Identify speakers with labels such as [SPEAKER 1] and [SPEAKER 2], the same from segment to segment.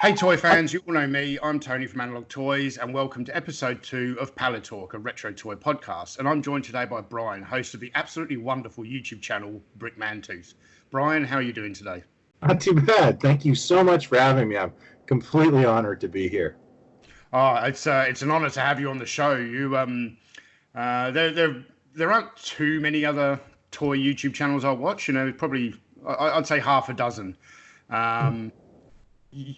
[SPEAKER 1] Hey toy fans, you all know me, I'm Tony from Analog Toys, and welcome to episode 2 of Palitalk, a retro toy podcast. And I'm joined today by Brian, host of the absolutely wonderful YouTube channel, Brick Mantooth. Brian, how are you doing today?
[SPEAKER 2] Not too bad. Thank you so much for having me. I'm completely honored to be here.
[SPEAKER 1] Oh, it's an honor to have you on the show. There aren't too many other toy YouTube channels I watch, probably, I'd say half a dozen.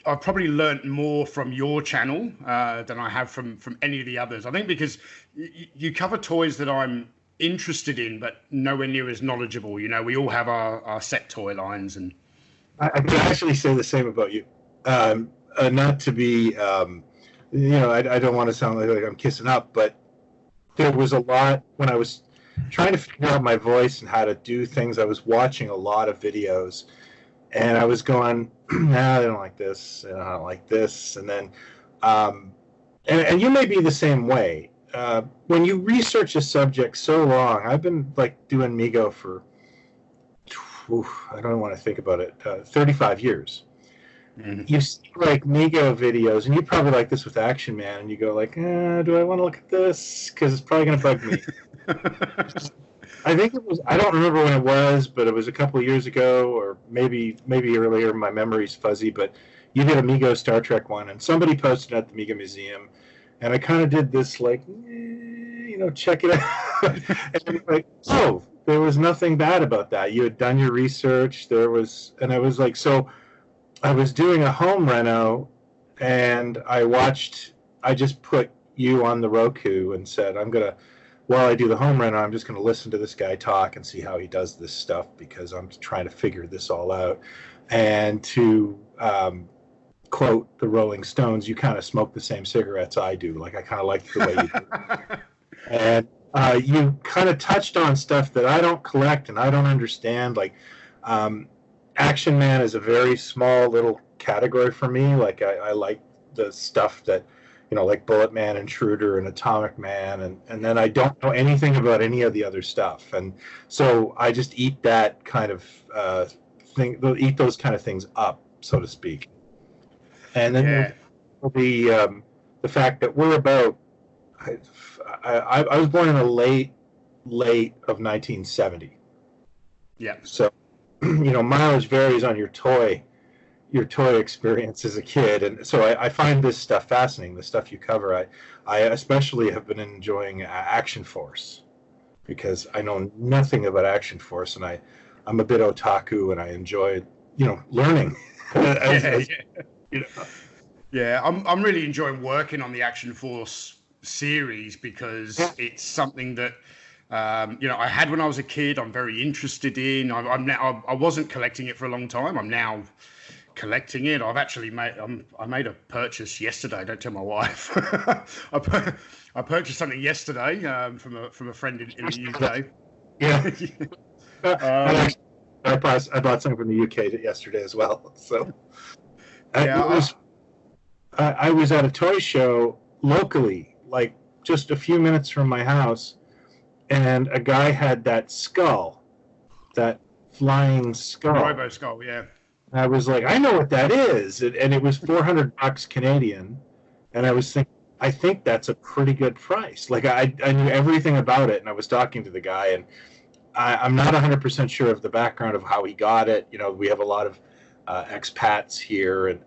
[SPEAKER 1] I've probably learnt more from your channel than I have from any of the others. I think because you cover toys that I'm interested in, but nowhere near as knowledgeable. You know, we all have our set toy lines, and
[SPEAKER 2] I can actually say the same about you. Not to be, I don't want to sound like I'm kissing up, but there was a lot when I was trying to figure out my voice and how to do things. I was watching a lot of videos, and I was going, nah, I don't like this, and I don't like this, and then, and you may be the same way. When you research a subject so long, I've been like doing Mego for, I don't want to think about it, 35 years. Mm-hmm. You see like Mego videos, and you probably like this with Action Man, and you go like, do I want to look at this? Because it's probably going to bug me. I think it was, I don't remember when it was, but it was a couple of years ago, or maybe earlier. My memory's fuzzy, but you did a Mego Star Trek one, and somebody posted at the Migo Museum, and I kind of did this like, check it out. And like, oh, there was nothing bad about that. You had done your research. And I was like, so I was doing a home reno, and I just put you on the Roku and said, while I do the home reno, I'm just going to listen to this guy talk and see how he does this stuff, because I'm trying to figure this all out. And to quote the Rolling Stones, you kind of smoke the same cigarettes I do. Like, I kind of like the way you do it. And you kind of touched on stuff that I don't collect and I don't understand. Like, Action Man is a very small little category for me. Like, I like the stuff that, like Bullet Man, Intruder, and Atomic Man, and then I don't know anything about any of the other stuff, and so I just eat that kind of eat those kind of things up, so to speak. And then the fact that we're about, I was born in the late of 1970.
[SPEAKER 1] Yeah.
[SPEAKER 2] So, mileage varies on your toy experience as a kid, and so I find this stuff fascinating, the stuff you cover. I especially have been enjoying Action Force, because I know nothing about Action Force, and I'm a bit otaku, and I enjoy learning.
[SPEAKER 1] Yeah, I'm really enjoying working on the Action Force series, because it's something that I had when I was a kid. I'm very interested in. I wasn't collecting it for a long time. I'm now collecting it. I've actually I made a purchase yesterday. Don't tell my wife. I purchased something yesterday from a friend in the UK.
[SPEAKER 2] Yeah. I bought something from the UK yesterday as well. So I was at a toy show locally, like just a few minutes from my house, and a guy had that skull, that flying skull.
[SPEAKER 1] Robo skull, yeah.
[SPEAKER 2] I was like, I know what that is, and it was $400 Canadian, and I was thinking, I think that's a pretty good price. Like, I knew everything about it, and I was talking to the guy, and I'm not 100% sure of the background of how he got it. We have a lot of expats here, and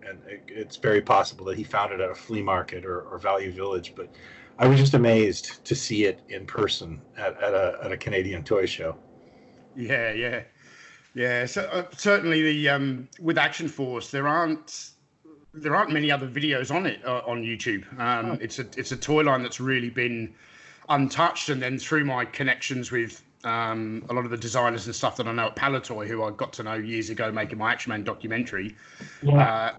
[SPEAKER 2] it's very possible that he found it at a flea market or Value Village, but I was just amazed to see it in person at a Canadian toy show.
[SPEAKER 1] Yeah. Yeah, so certainly with Action Force, there aren't many other videos on it on YouTube. It's a toy line that's really been untouched, and then through my connections with a lot of the designers and stuff that I know at Palitalk, who I got to know years ago making my Action Man documentary. Yeah.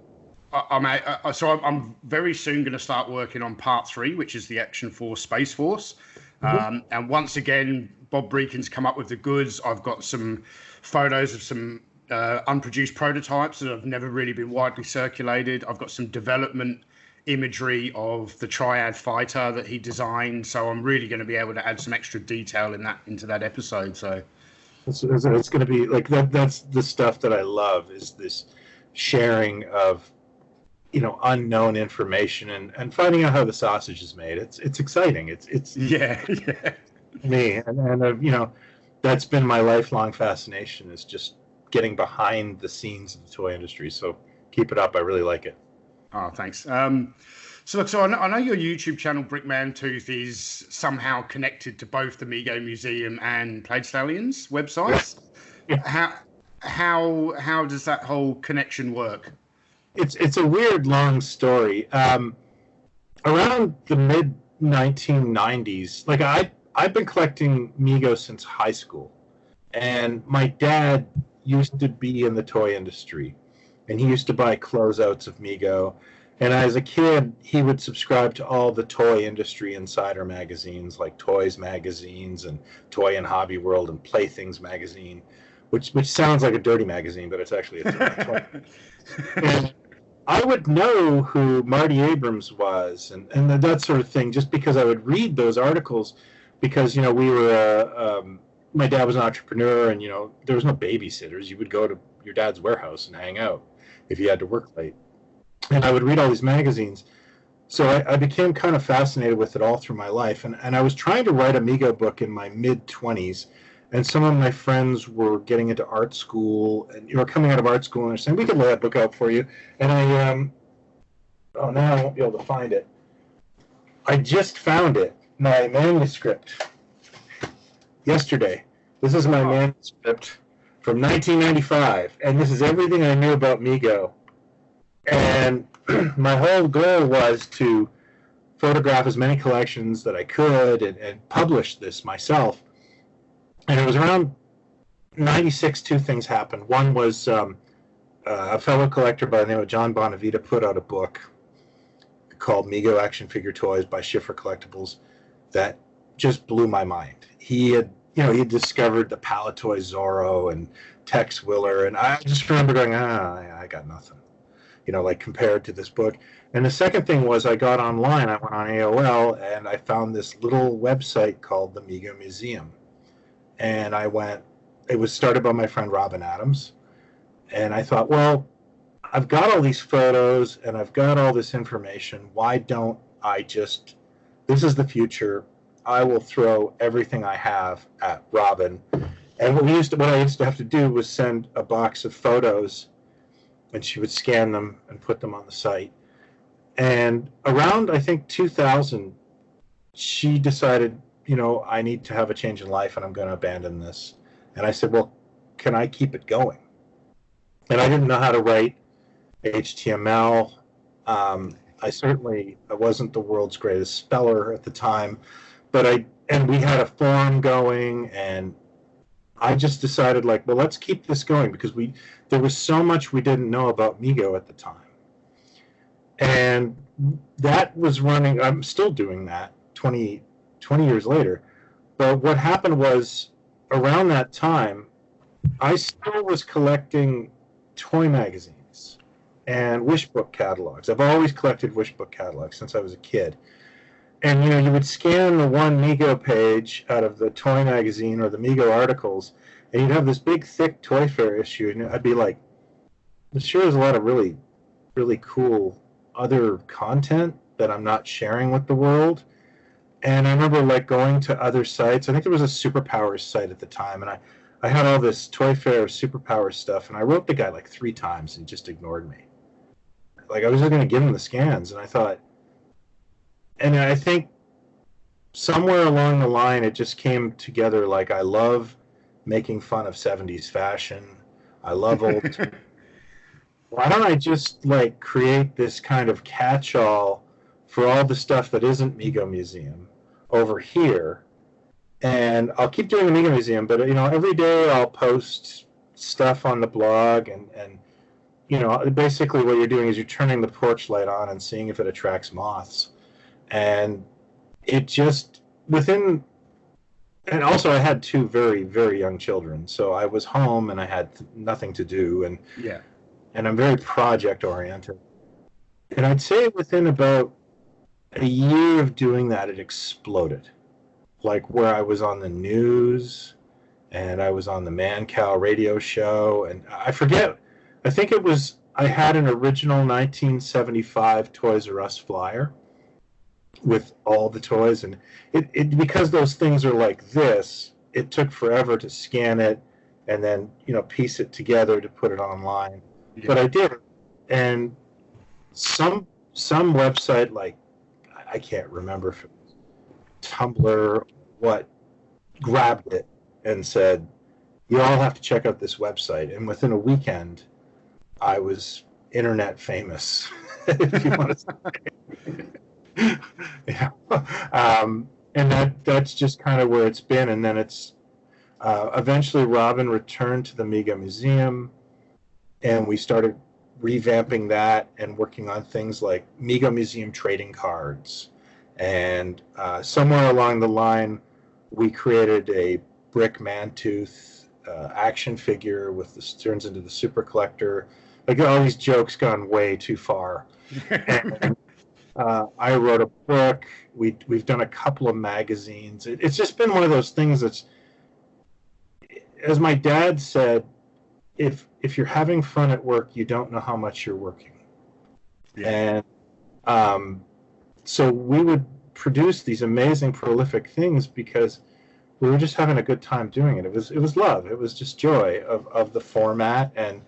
[SPEAKER 1] I'm very soon going to start working on part 3, which is the Action Force Space Force. And once again, Bob Breakin's come up with the goods. I've got some photos of some unproduced prototypes that have never really been widely circulated. I've got some development imagery of the Triad fighter that he designed, so I'm really going to be able to add some extra detail into that episode. So
[SPEAKER 2] it's going to be like that. That's the stuff that I love, is this sharing of unknown information and finding out how the sausage is made. It's exciting. It's
[SPEAKER 1] yeah.
[SPEAKER 2] me, and that's been my lifelong fascination, is just getting behind the scenes of the toy industry. So keep it up. I really like it.
[SPEAKER 1] Oh, thanks. So I know your YouTube channel, Brick Mantooth, is somehow connected to both the Mego Museum and Plaidstallions websites.
[SPEAKER 2] Yeah.
[SPEAKER 1] How does that whole connection work?
[SPEAKER 2] It's a weird long story. Around the mid 1990s, like I've been collecting Mego since high school, and my dad used to be in the toy industry, and he used to buy closeouts of Mego. And as a kid, he would subscribe to all the toy industry insider magazines, like Toys magazines and Toy and Hobby World and Playthings magazine, which sounds like a dirty magazine, but it's actually a toy. And I would know who Marty Abrams was and that sort of thing, just because I would read those articles, because we were my dad was an entrepreneur, and there was no babysitters. You would go to your dad's warehouse and hang out if you had to work late. And I would read all these magazines. So I became kind of fascinated with it all through my life. And I was trying to write a Mego book in my mid-20s. And some of my friends were getting into art school, and coming out of art school, and they're saying, we can lay that book out for you. And now I won't be able to find it. I just found it, my manuscript, yesterday. This is my manuscript from 1995. And this is everything I knew about Mego. And my whole goal was to photograph as many collections that I could and publish this myself. And it was around 96, two things happened. One was a fellow collector by the name of John Bonavita put out a book called Mego Action Figure Toys by Schiffer Collectibles that just blew my mind. He had discovered the Palitalk Zorro and Tex Willer, and I just remember going, I got nothing. Compared to this book. And the second thing was, I got online, I went on AOL, and I found this little website called the Migo Museum. And it was started by my friend Robin Adams. And I thought, well, I've got all these photos and I've got all this information. Why don't I this is the future. I will throw everything I have at Robin. And what I used to have to do was send a box of photos, and she would scan them and put them on the site. And around, I think, 2000, she decided, I need to have a change in life, and I'm going to abandon this. And I said, well, can I keep it going? And I didn't know how to write HTML. I wasn't the world's greatest speller at the time, and we had a forum going, and I just decided, well, let's keep this going, because there was so much we didn't know about Mego at the time. And that was running, I'm still doing that 20 years later. But what happened was, around that time, I still was collecting toy magazines and wish book catalogs. I've always collected wish book catalogs since I was a kid. And, you would scan the one Mego page out of the toy magazine or the Mego articles, and you'd have this big, thick Toy Fair issue, and I'd be like, there sure is a lot of really, really cool other content that I'm not sharing with the world. And I remember, going to other sites. I think there was a Superpowers site at the time, and I had all this Toy Fair Superpowers stuff, and I wrote the guy 3 times, and he just ignored me. I was just going to give him the scans, and I thought, and I think somewhere along the line, it just came together. I love making fun of 70s fashion. I love old. Why don't I just create this kind of catch-all for all the stuff that isn't Mego Museum over here? And I'll keep doing the Migo Museum, but every day I'll post stuff on the blog, and basically what you're doing is you're turning the porch light on and seeing if it attracts moths. And it just and also I had 2 very, very young children, so I was home and I had nothing to do, and I'm very project oriented. And I'd say within about a year of doing that, it exploded. Where I was on the news, and I was on the Man Cow radio show, and I forget, I think it was, I had an original 1975 Toys R Us flyer with all the toys, and it because those things are like this, it took forever to scan it and then piece it together to put it online. Yeah. But I did, and some website, like I can't remember if it was Tumblr, what, grabbed it and said, you all have to check out this website. And within a weekend, I was internet famous, if you want to say. Yeah. And that's just kind of where it's been. And then it's eventually Robin returned to the Migo Museum, and we started revamping that and working on things like Migo Museum trading cards. And somewhere along the line, we created a Brick Mantooth action figure with this turns into the super collector. Like, all these jokes gone way too far. And, I wrote a book. We've done a couple of magazines. It's just been one of those things that's, as my dad said, if you're having fun at work, you don't know how much you're working. Yeah. And so we would produce these amazing, prolific things because we were just having a good time doing it. It was love. It was just joy of the format, and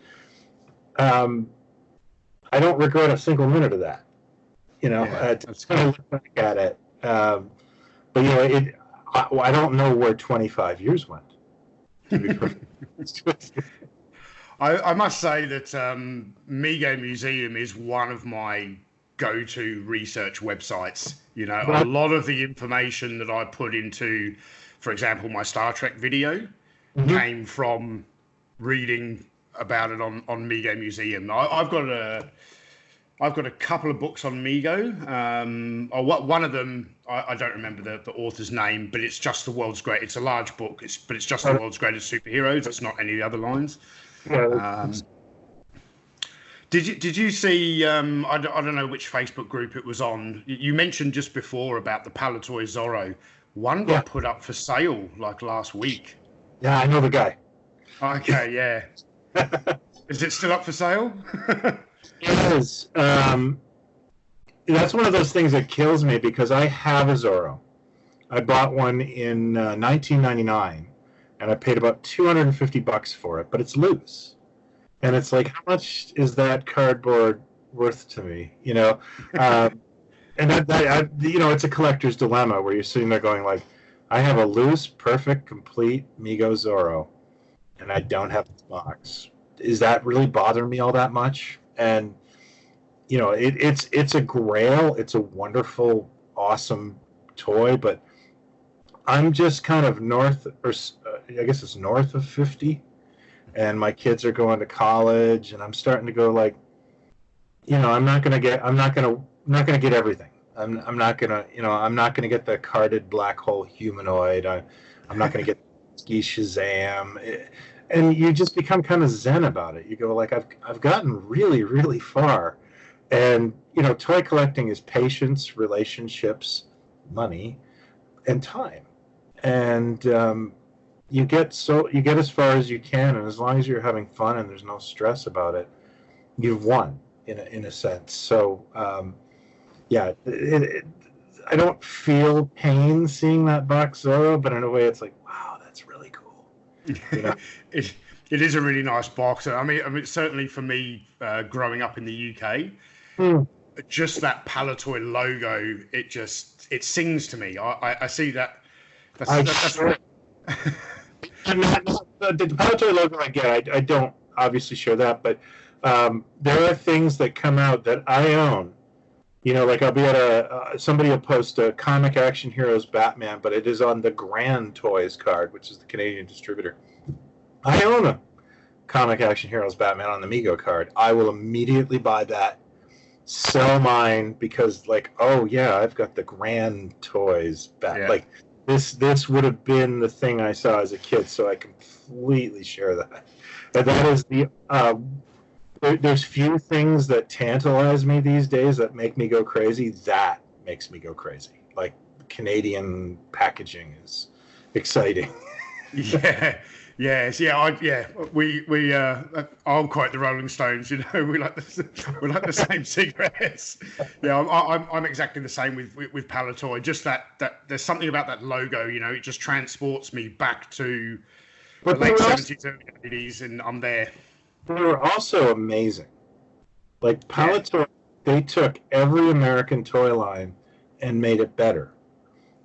[SPEAKER 2] I don't regret a single minute of that. It's kind of look back at it. But I don't know where 25 years went. To be perfect.
[SPEAKER 1] I must say that Migo Museum is one of my go-to research websites. A lot of the information that I put into, for example, my Star Trek video, came from reading about it on Migo Museum. I've got a couple of books on Migo. One of them, I don't remember the author's name, but it's just the world's great. It's a large book, but it's just the world's greatest superheroes. It's not any of the other lines. Did you see? I don't know which Facebook group it was on. You mentioned just before about the Palitalk Zorro. One got put up for sale like last week.
[SPEAKER 2] Yeah, I know the guy.
[SPEAKER 1] Okay, yeah. Is it still up for sale?
[SPEAKER 2] It is. That's one of those things that kills me because I have a Zorro. I bought one in 1999, and I paid about $250 for it, but it's loose. And it's like, how much is that cardboard worth to me? And it's a collector's dilemma where you're sitting there going like, I have a loose, perfect, complete Migo Zorro, and I don't have this box. Is that really bothering me all that much? And it's a grail. It's a wonderful, awesome toy, but I'm just kind of north, or I guess it's north of 50, and my kids are going to college, and I'm starting to go like, I'm not gonna get everything. I'm not gonna get the carded black hole humanoid. I'm not gonna get Ski Shazam. And you just become kind of zen about it. You go like, I've gotten really, really far. And, toy collecting is patience, relationships, money, and time. And you get as far as you can, and as long as you're having fun and there's no stress about it, you've won in a sense. So, I don't feel pain seeing that box Zorro, but in a way it's like, wow, that's really cool.
[SPEAKER 1] It is a really nice box. I mean, certainly for me, growing up in the UK, just that Palitalk logo, it sings to me. I see that. That's
[SPEAKER 2] the Palitalk logo I get. I don't obviously share that, but there are things that come out that I own. Like I'll be at somebody will post a Comic Action Heroes Batman, but it is on the Grand Toys card, which is the Canadian distributor. I own a Comic Action Heroes Batman on the Migo card. I will immediately buy that, sell mine, because oh yeah, I've got the Grand Toys Batman. Yeah. Like this would have been the thing I saw as a kid, so I completely share that. And that is there's few things that tantalize me these days that make me go crazy. That makes me go crazy. Like Canadian packaging is exciting.
[SPEAKER 1] Yeah. Yes, yeah, I'll quote the Rolling Stones. You know, we like the same cigarettes. Yeah, I'm exactly the same with Palitalk. Just that there's something about that logo. You know, it just transports me back to the late '70s, early '80s, and I'm there.
[SPEAKER 2] They were also amazing. Like Palitalk, they took every American toy line and made it better.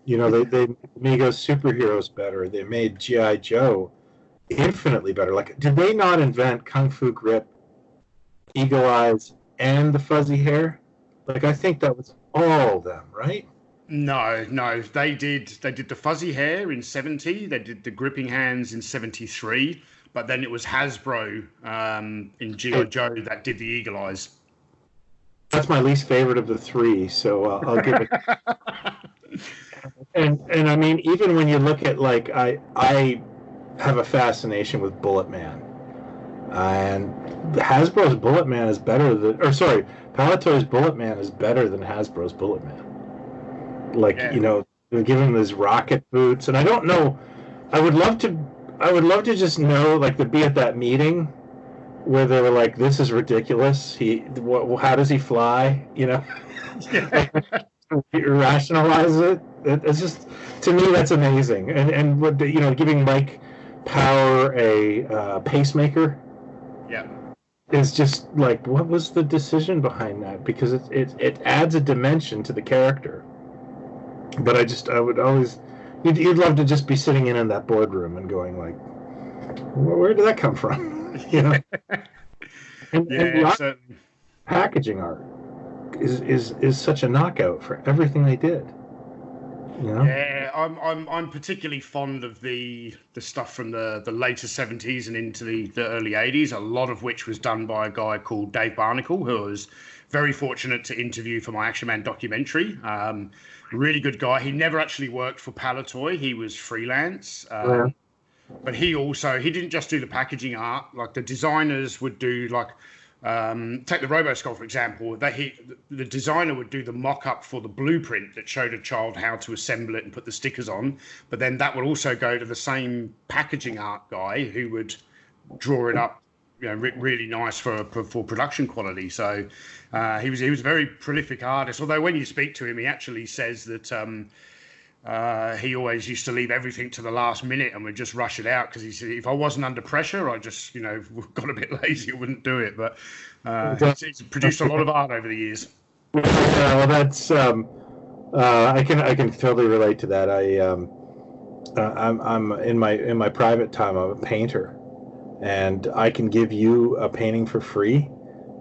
[SPEAKER 2] You know, they made Mego superheroes better. They made G.I. Joe infinitely better. Like, did they not invent Kung Fu Grip, Eagle Eyes, and the fuzzy hair? Like, I think that was all of them, right?
[SPEAKER 1] No, they did the fuzzy hair in '70. They did the gripping hands in '73. But then it was Hasbro in G.I. Joe that did the Eagle Eyes.
[SPEAKER 2] That's my least favorite of the three, so I'll give it. And I mean, even when you look at, like, I have a fascination with Bullet Man, and Hasbro's Bullet Man is better than, or sorry, Palitalk's Bullet Man is better than Hasbro's Bullet Man. Like, you know, they give him his rocket boots, and I don't know. I would love to just know, like, to be at that meeting where they were like, "This is ridiculous. How does he fly?" You know, rationalize it. It's just, to me, that's amazing. And what, you know, giving Mike Power a pacemaker, is just like, what was the decision behind that? Because it adds a dimension to the character. But I would always. You'd love to just be sitting in that boardroom and going like, where did that come from? You know? and the packaging art is such a knockout for everything they did. You know?
[SPEAKER 1] Yeah, I'm particularly fond of the stuff from the later '70s and into the early '80s. A lot of which was done by a guy called Dave Barnacle, who was very fortunate to interview for my Action Man documentary. Really good guy. He never actually worked for Palitalk. He was freelance. But he didn't just do the packaging art. Like, the designers would do, like, take the RoboSkull, for example. The designer would do the mock-up for the blueprint that showed a child how to assemble it and put the stickers on. But then that would also go to the same packaging art guy who would draw it up, you know, really nice for production quality. So he was a very prolific artist. Although when you speak to him, he actually says that he always used to leave everything to the last minute and would just rush it out, because he said, if I wasn't under pressure, I just, you know, got a bit lazy and wouldn't do it. But he's produced a lot of art over the years.
[SPEAKER 2] Yeah, well, that's I can totally relate to that. I'm in my private time, I'm a painter. And I can give you a painting for free,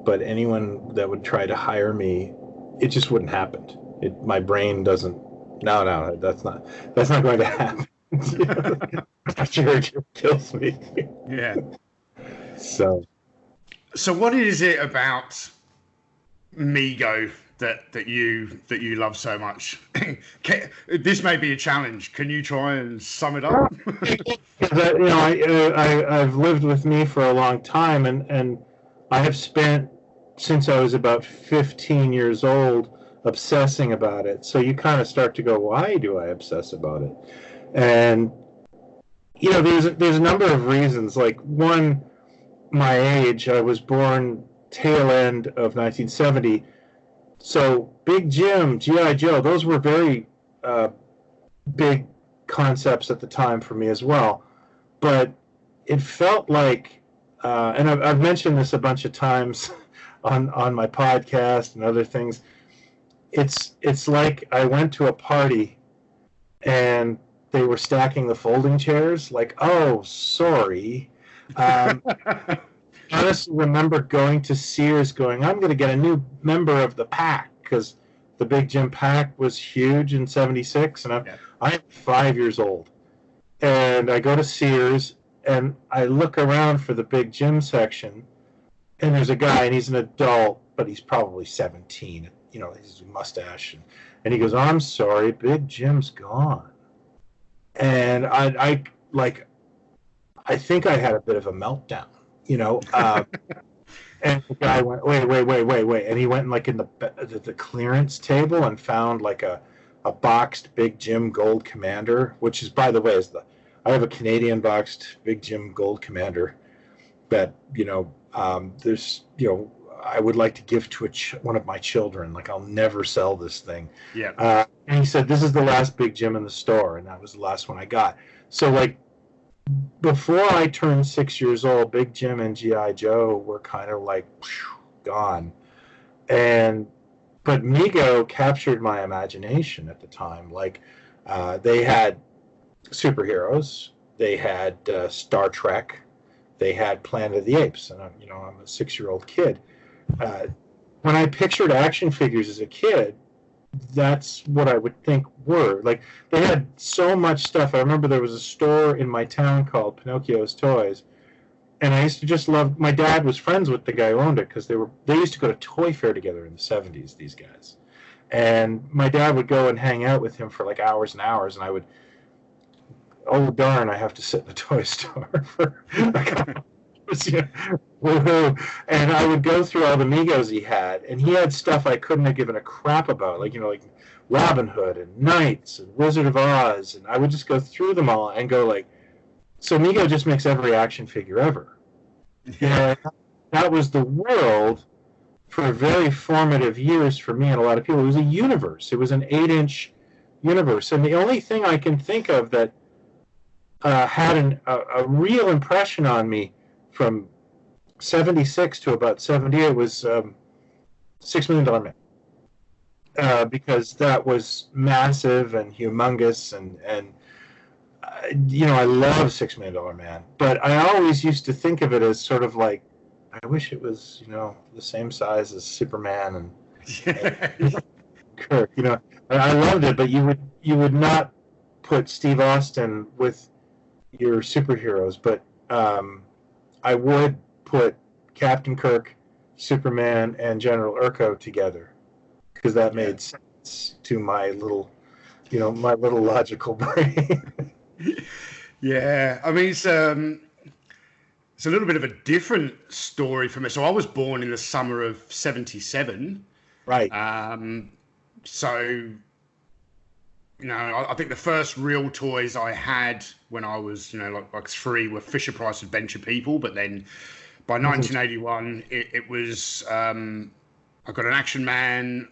[SPEAKER 2] but anyone that would try to hire me, it just wouldn't happen. My brain doesn't. No, that's not going to happen. After it kills me.
[SPEAKER 1] Yeah.
[SPEAKER 2] So
[SPEAKER 1] what is it about Mego that you love so much? This may be a challenge. Can you try and sum it up?
[SPEAKER 2] You know, I've lived with me for a long time, and I have spent, since I was about 15 years old, obsessing about it. So you kind of start to go, why do I obsess about it? And, you know, there's a number of reasons. Like, one, my age. I was born tail end of 1970. So Big Jim, G.I. Joe, those were very big concepts at the time for me as well. But it felt like, and I've mentioned this a bunch of times on my podcast and other things, it's like I went to a party and they were stacking the folding chairs. Like, oh, sorry. Honestly remember going to Sears going, I'm going to get a new member of the pack, because the Big Jim pack was huge in '76, and I'm 5 years old. And I go to Sears, and I look around for the Big Jim section, and there's a guy, and he's an adult, but he's probably 17. You know, he's a mustache. And he goes, oh, I'm sorry, Big Jim's gone. And I think I had a bit of a meltdown, you know. And the guy went, wait. And he went like in the clearance table and found like a boxed Big Jim Gold Commander, which is, by the way, is I have a Canadian boxed Big Jim Gold Commander that, there's, I would like to give to one of my children. Like, I'll never sell this thing.
[SPEAKER 1] Yeah.
[SPEAKER 2] And he said, this is the last Big Jim in the store, and that was the last one I got. So, like, before I turned 6 years old, Big Jim and G.I. Joe were kind of like gone. But Mego captured my imagination at the time. Like, they had superheroes, they had Star Trek, they had Planet of the Apes, and I'm a 6-year-old kid. When I pictured action figures as a kid, that's what I would think were. Like, they had so much stuff. I remember there was a store in my town called Pinocchio's Toys, and I used to just love. My dad was friends with the guy who owned it because they used to go to Toy Fair together in the 70s. These guys, and my dad would go and hang out with him for like hours and hours, and I would. Oh darn! I have to sit in the toy store for woohoo! And I would go through all the Migos he had, and he had stuff I couldn't have given a crap about, like Robin Hood and Knights and Wizard of Oz, and I would just go through them all and go like, so Mego just makes every action figure ever. Yeah, that was the world for very formative years for me and a lot of people. It was a universe. It was an 8-inch universe, and the only thing I can think of that had a real impression on me from 76 to about 78 was $6 Million Man, because that was massive and humongous, and I love $6 Million Man, but I always used to think of it as sort of like, I wish it was the same size as Superman and Kirk. I loved it, but you would not put Steve Austin with your superheroes, but I would put Captain Kirk, Superman, and General Urko together because that made sense to my little logical brain.
[SPEAKER 1] Yeah, I mean, it's a little bit of a different story for me. So I was born in the summer of '77.
[SPEAKER 2] Right.
[SPEAKER 1] So, I think the first real toys I had when I was, like 3 were Fisher-Price Adventure People. But then by 1981, it was, I got an Action Man.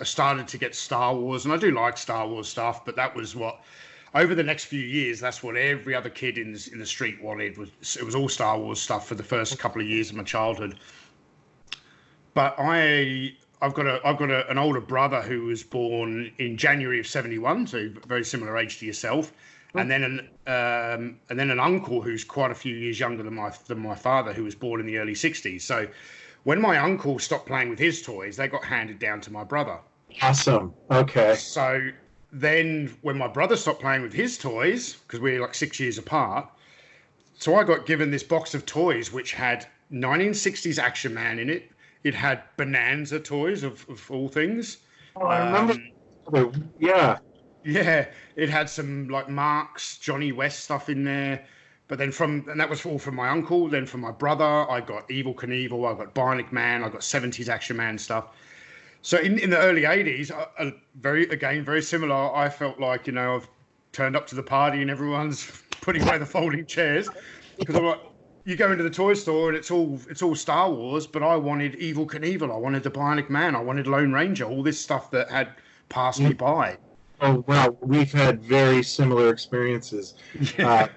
[SPEAKER 1] I started to get Star Wars, and I do like Star Wars stuff, but that was what, over the next few years, that's what every other kid in the street wanted. It was all Star Wars stuff for the first couple of years of my childhood. But I've got an older brother who was born in January of '71, so very similar age to yourself, and then an uncle who's quite a few years younger than my father, who was born in the early '60s. So when my uncle stopped playing with his toys, they got handed down to my brother.
[SPEAKER 2] Awesome. Okay.
[SPEAKER 1] So then when my brother stopped playing with his toys, because we're like 6 years apart, so I got given this box of toys which had 1960s Action Man in it. It had Bonanza toys of all things.
[SPEAKER 2] Oh, I remember. Yeah.
[SPEAKER 1] Yeah, it had some like Marx, Johnny West stuff in there. But then and that was all from my uncle. Then from my brother, I got Evel Knievel, I got Bionic Man, I got 70s Action Man stuff. So in the early 80s, very similar. I felt like, I've turned up to the party and everyone's putting away the folding chairs. Because I'm like, you go into the toy store and it's all Star Wars, but I wanted Evel Knievel, I wanted the Bionic Man, I wanted Lone Ranger, all this stuff that had passed me by.
[SPEAKER 2] Oh, wow. We've had very similar experiences. Yeah.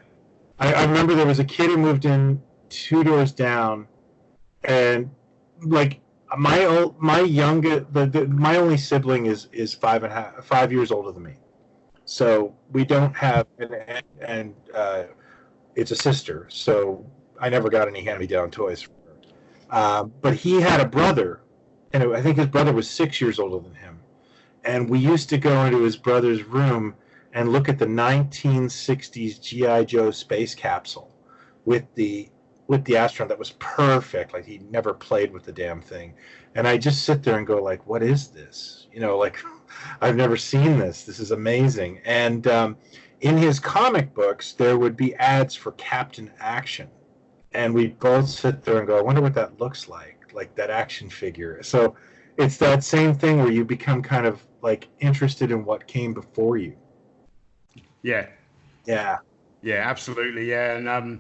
[SPEAKER 2] I remember there was a kid who moved in 2 doors down, and like my only sibling is 5 years older than me, so we don't have and it's a sister, so I never got any hand-me-down toys from her. But he had a brother, and I think his brother was 6 years older than him, and we used to go into his brother's room and look at the 1960s G.I. Joe space capsule with the astronaut that was perfect. Like, he never played with the damn thing. And I just sit there and go like, what is this? Like, I've never seen this. This is amazing. And in his comic books, there would be ads for Captain Action. And we'd both sit there and go, I wonder what that looks like that action figure. So it's that same thing where you become kind of like interested in what came before you.
[SPEAKER 1] Yeah.
[SPEAKER 2] Yeah.
[SPEAKER 1] Yeah, absolutely. Yeah, and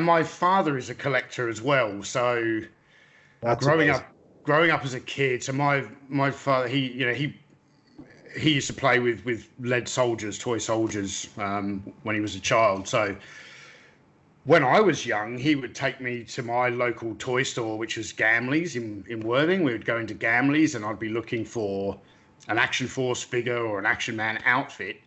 [SPEAKER 1] my father is a collector as well. So
[SPEAKER 2] That's
[SPEAKER 1] growing
[SPEAKER 2] amazing.
[SPEAKER 1] up, growing up as a kid, so my father, he used to play with lead soldiers, toy soldiers, when he was a child. So when I was young, he would take me to my local toy store, which was Gamley's in Worthing. We would go into Gamley's, and I'd be looking for an Action Force figure or an Action Man outfit,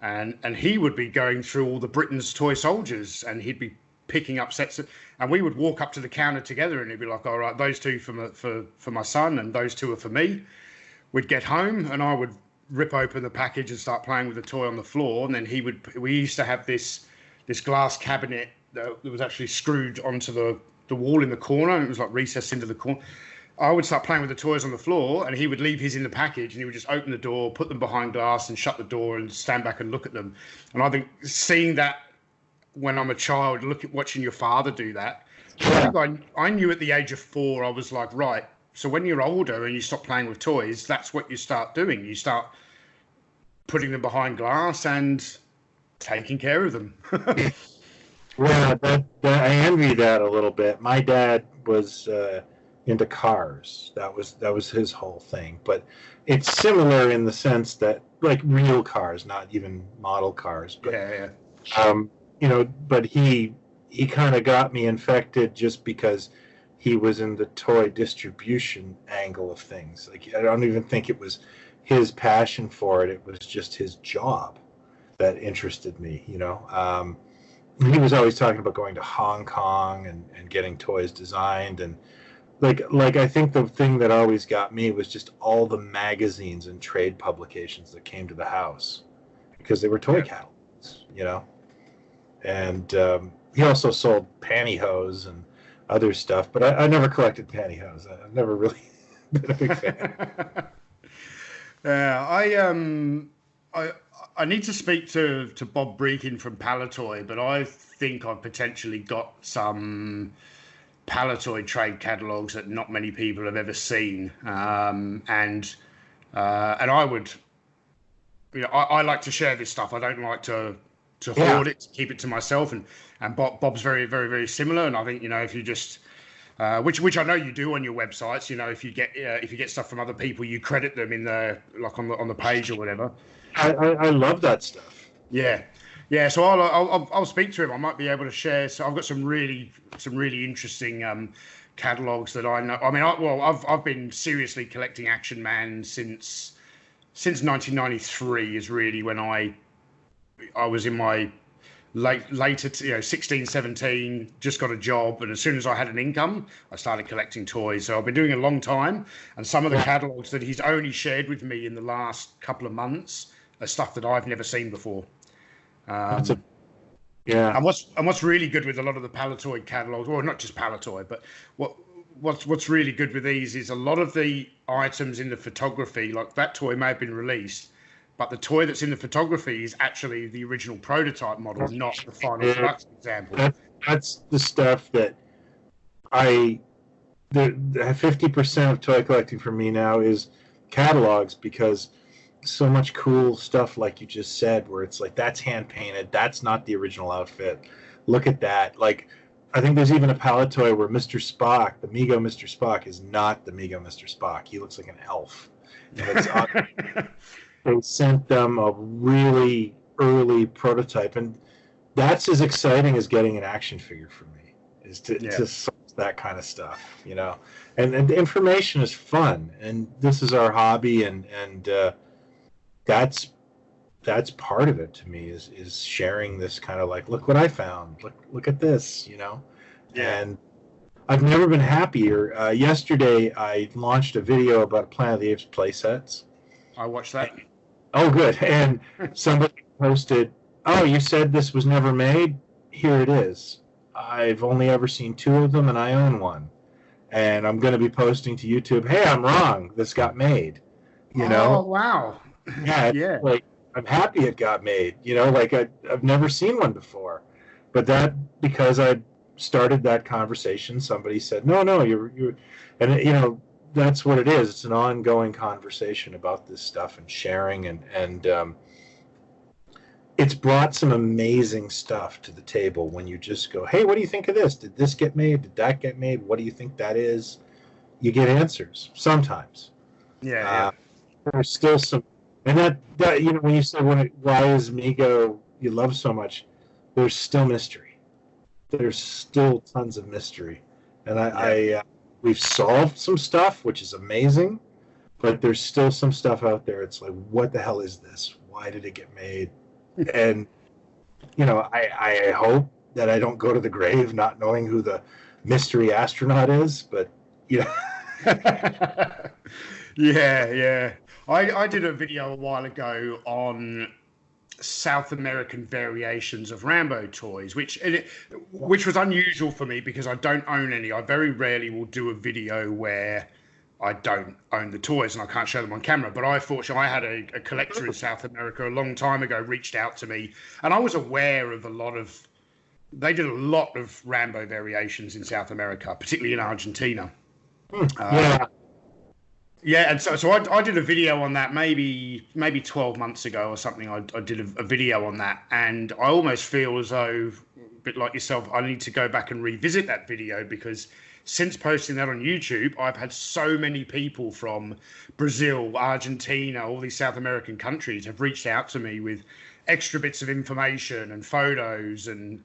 [SPEAKER 1] and he would be going through all the Britain's toy soldiers, and he'd be picking up sets and we would walk up to the counter together, and he'd be like, "All right, those two for my son, and those two are for me." We'd get home, and I would rip open the package and start playing with the toy on the floor, and then we used to have this glass cabinet that was actually screwed onto the wall in the corner, and it was like recessed into the corner. I would start playing with the toys on the floor, and he would leave his in the package, and he would just open the door, put them behind glass, and shut the door, and stand back and look at them. And I think seeing that when I'm a child, watching your father do that, I think I knew at the age of 4, I was like, right, so when you're older and you stop playing with toys, that's what you start doing. You start putting them behind glass and taking care of them.
[SPEAKER 2] Yeah, I envy that a little bit. My dad was into cars. That was his whole thing. But it's similar in the sense that, like, real cars, not even model cars. But,
[SPEAKER 1] yeah.
[SPEAKER 2] But he kind of got me infected just because he was in the toy distribution angle of things. Like, I don't even think it was his passion for it. It was just his job that interested me, he was always talking about going to Hong Kong and getting toys designed. And like I think the thing that always got me was just all the magazines and trade publications that came to the house because they were toy catalogs, And he also sold pantyhose and other stuff, but I never collected pantyhose. I've never really been a big fan.
[SPEAKER 1] I need to speak to Bob Breakin from Palitoy, but I think I've potentially got some Palitoy trade catalogs that not many people have ever seen, and I would, I like to share this stuff. I don't like to hoard it, to keep it to myself, and Bob's very, very, very similar. And I think if you just which I know you do on your websites. If you get stuff from other people, you credit them in the on the page or whatever.
[SPEAKER 2] I love that stuff.
[SPEAKER 1] Yeah. So I'll speak to him. I might be able to share. So I've got some really interesting catalogs that I know. I mean, I've been seriously collecting Action Man since 1993 is really when I was in my later 16, 17, just got a job, and as soon as I had an income, I started collecting toys. So I've been doing it a long time, and some of the catalogs that he's only shared with me in the last couple of months are stuff that I've never seen before. And what's really good with a lot of the Palitoy catalogs, or not just Palitoy, but what's really good with these is a lot of the items in the photography, like that toy may have been released, but the toy that's in the photography is actually the original prototype model, not the final production example.
[SPEAKER 2] That's the stuff that the 50% of toy collecting for me now is catalogs, because so much cool stuff, like you just said, where it's like, that's hand painted, that's not the original outfit, look at that. Like, I think there's even a Palitoy where Mr. Spock, the Migo Mr. Spock, is not the Migo Mr. Spock. He looks like an elf. And it's they sent them a really early prototype, and that's as exciting as getting an action figure for me, is to source that kind of stuff, and the information is fun, and this is our hobby, and that's part of it to me, is sharing this kind of like, look what I found, look at this, and I've never been happier. Yesterday I launched a video about Planet of the Apes play sets.
[SPEAKER 1] I watched that.
[SPEAKER 2] Oh, good. And somebody posted, "Oh, you said this was never made? Here it is. I've only ever seen 2 of them, and I own one. And I'm going to be posting to YouTube, hey, I'm wrong. This got made."
[SPEAKER 1] Oh, wow.
[SPEAKER 2] Yeah. Like, I'm happy it got made. Like, I've never seen one before. But that, because I started that conversation, somebody said, no, you're and that's what it is. It's an ongoing conversation about this stuff and sharing, and it's brought some amazing stuff to the table when you just go, hey, what do you think of this? Did this get made? Did that get made? What do you think that is? You get answers sometimes.
[SPEAKER 1] Yeah.
[SPEAKER 2] There's still some, and that you know, when you say why is Mego you love so much, there's still mystery. There's still tons of mystery, and we've solved some stuff, which is amazing, but there's still some stuff out there. It's like, what the hell is this? Why did it get made? And you know, I hope that I don't go to the grave not knowing who the mystery astronaut is, but you know.
[SPEAKER 1] Yeah. I did a video a while ago on South American variations of Rambo toys, which was unusual for me because I don't own any. I very rarely will do a video where I don't own the toys and I can't show them on camera. But I had a collector in South America a long time ago reached out to me, and I was aware of they did a lot of Rambo variations in South America, particularly in Argentina. Yeah, and so I did a video on that maybe 12 months ago or something. I did a video on that, and I almost feel as though, a bit like yourself, I need to go back and revisit that video because since posting that on YouTube, I've had so many people from Brazil, Argentina, all these South American countries have reached out to me with extra bits of information and photos, and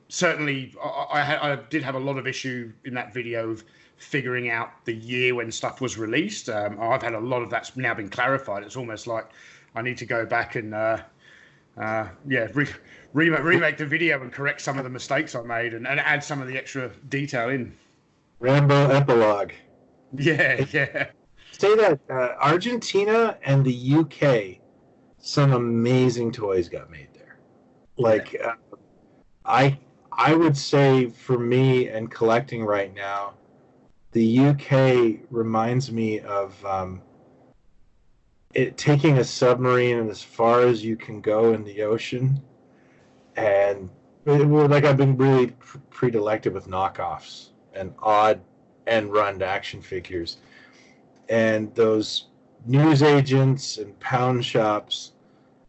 [SPEAKER 1] certainly I did have a lot of issue in that video of figuring out the year when stuff was released. I've had a lot of that's now been clarified. It's almost like I need to go back and remake the video and correct some of the mistakes I made and add some of the extra detail in.
[SPEAKER 2] Rambo epilogue.
[SPEAKER 1] Yeah.
[SPEAKER 2] Say that Argentina and the UK, some amazing toys got made there. Like I would say for me and collecting right now, the UK reminds me of it taking a submarine and as far as you can go in the ocean, and like I've been really predilected with knockoffs and odd end run action figures, and those news agents and pound shops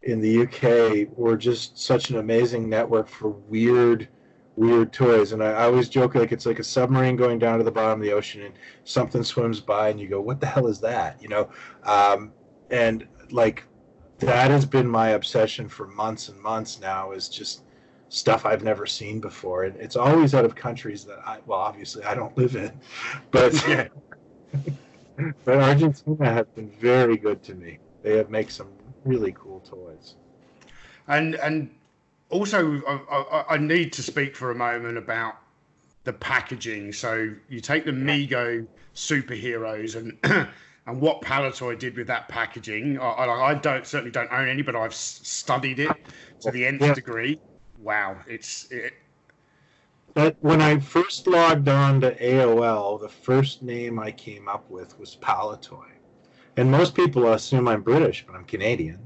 [SPEAKER 2] in the UK were just such an amazing network for weird toys. And I always joke, like, it's like a submarine going down to the bottom of the ocean and something swims by and you go, what the hell is that, you know? And like that has been my obsession for months and months now, is just stuff I've never seen before, and it's always out of countries that obviously I don't live in, but but Argentina has been very good to me. They have make some really cool toys.
[SPEAKER 1] And also, I need to speak for a moment about the packaging. So you take the Mego superheroes and what Palitalk did with that packaging. I certainly don't own any, but I've studied it to the nth degree. Wow,
[SPEAKER 2] But when I first logged on to AOL, the first name I came up with was Palitalk. And most people assume I'm British, but I'm Canadian.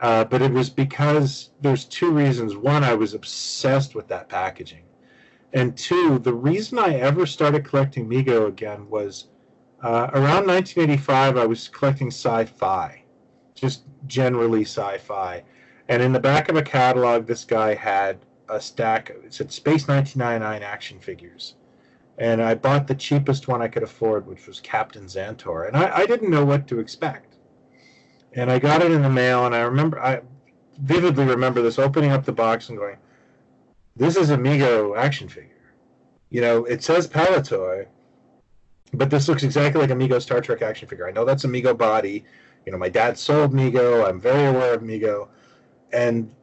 [SPEAKER 2] But it was because there's two reasons. One, I was obsessed with that packaging. And two, the reason I ever started collecting Mego again was around 1985, I was collecting sci-fi, just generally sci-fi. And in the back of a catalog, this guy had a stack, it said Space 1999 action figures. And I bought the cheapest one I could afford, which was Captain Xantor. And I didn't know what to expect. And I got it in the mail, and I vividly remember this, opening up the box and going, this is a Mego action figure. You know, it says Palitalk, but this looks exactly like a Mego Star Trek action figure. I know that's a Mego body. You know, my dad sold Mego. I'm very aware of Mego. And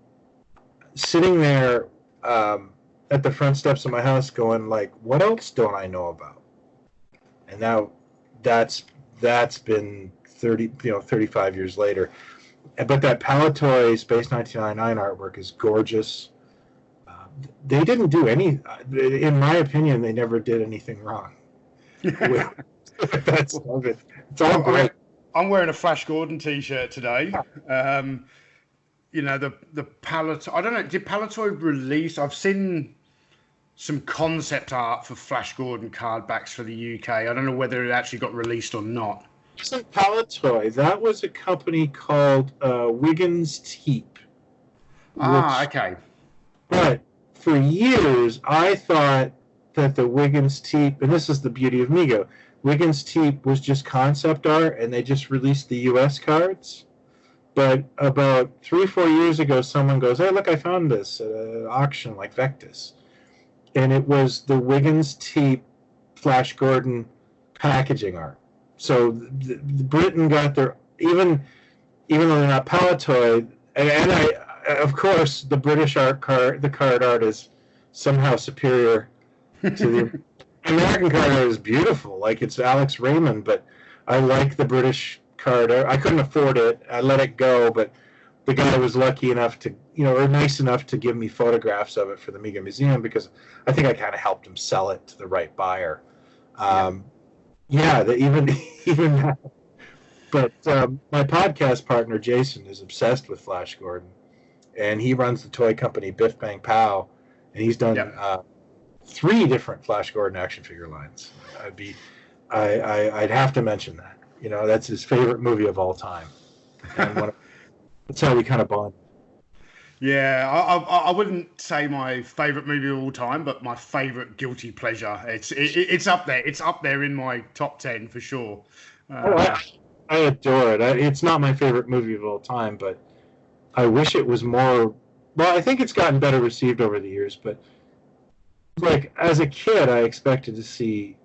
[SPEAKER 2] sitting there at the front steps of my house going, like, what else don't I know about? And now that's been 35 years later. But that Palitalk Space 1999 artwork is gorgeous. They didn't do in my opinion, they never did anything wrong. That's of it. It's all great.
[SPEAKER 1] I'm wearing a Flash Gordon t-shirt today. You know, the Palitalk, I don't know, did Palitalk release? I've seen some concept art for Flash Gordon card backs for the UK. I don't know whether it actually got released or not.
[SPEAKER 2] Isn't Palitalk? That was a company called Wiggins Teep.
[SPEAKER 1] Ah, okay.
[SPEAKER 2] But for years, I thought that the Wiggins Teep, and this is the beauty of Mego, Wiggins Teep was just concept art, and they just released the U.S. cards. But about 3 or 4 years ago, someone goes, "Hey, look, I found this at an auction like Vectis," and it was the Wiggins Teep Flash Gordon packaging art. So Britain got their even though they're not Palitalk, and I of course the British the card art is somehow superior to the American card art is beautiful, like it's Alex Raymond, but I like the British card art. I couldn't afford it. I let it go, but the guy was lucky enough to, or nice enough to give me photographs of it for the Migo Museum, because I think I kind of helped him sell it to the right buyer. Even that. But my podcast partner, Jason, is obsessed with Flash Gordon, and he runs the toy company Biff Bang Pow, and he's done 3 different Flash Gordon action figure lines. I'd have to mention that. That's his favorite movie of all time. And that's how we kind of bond.
[SPEAKER 1] Yeah, I wouldn't say my favorite movie of all time, but my favorite guilty pleasure. It's up there. It's up there in my top 10 for sure.
[SPEAKER 2] I adore it. It's not my favorite movie of all time, but I wish it was more. Well, I think it's gotten better received over the years, but like as a kid, I expected to see,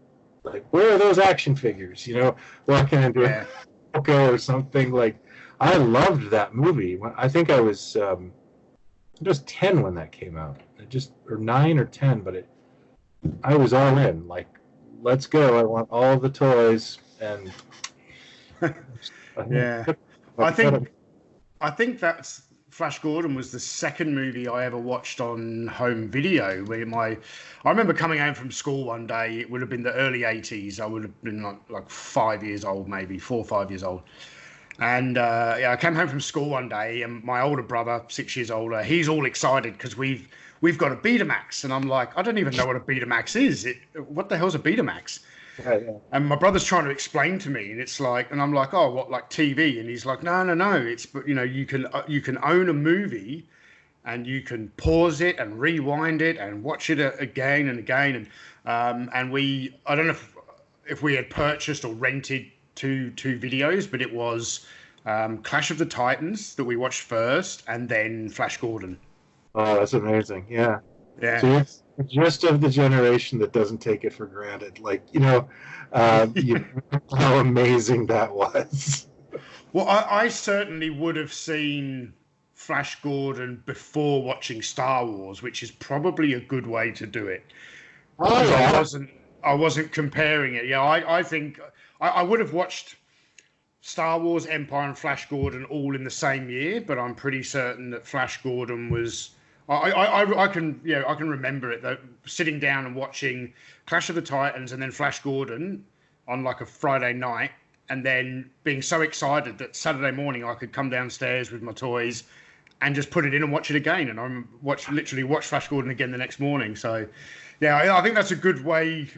[SPEAKER 2] like, where are those action figures? Walking into a Coco or something. Like, I loved that movie. I think I was just 10 when that came out. Or 9 or 10, but I was all in. Like, let's go. I want all the toys. And
[SPEAKER 1] yeah, I think that's Flash Gordon was the second movie I ever watched on home video. I remember coming home from school one day. It would have been the early 80s. I would have been like 5 years old, maybe 4 or 5 years old. And I came home from school one day, and my older brother, 6 years older, he's all excited because we've got a Betamax, and I'm like, I don't even know what a Betamax is. What the hell's a Betamax?
[SPEAKER 2] Yeah.
[SPEAKER 1] And my brother's trying to explain to me, and it's like, and I'm like, oh, what, like TV? And he's like, no, it's, but you can own a movie, and you can pause it and rewind it and watch it again and again, and I don't know if we had purchased or rented two videos, but it was Clash of the Titans that we watched first, and then Flash Gordon.
[SPEAKER 2] Oh, that's amazing! Yeah.
[SPEAKER 1] So
[SPEAKER 2] you're just of the generation that doesn't take it for granted. Like, how amazing that was.
[SPEAKER 1] Well, I certainly would have seen Flash Gordon before watching Star Wars, which is probably a good way to do it.
[SPEAKER 2] Oh, yeah.
[SPEAKER 1] I wasn't comparing it. Yeah, I think I would have watched Star Wars, Empire, and Flash Gordon all in the same year, but I'm pretty certain that Flash Gordon was. I can remember it though, sitting down and watching Clash of the Titans and then Flash Gordon on like a Friday night, and then being so excited that Saturday morning I could come downstairs with my toys and just put it in and watch it again, and I literally watch Flash Gordon again the next morning. So yeah, I think that's a good way,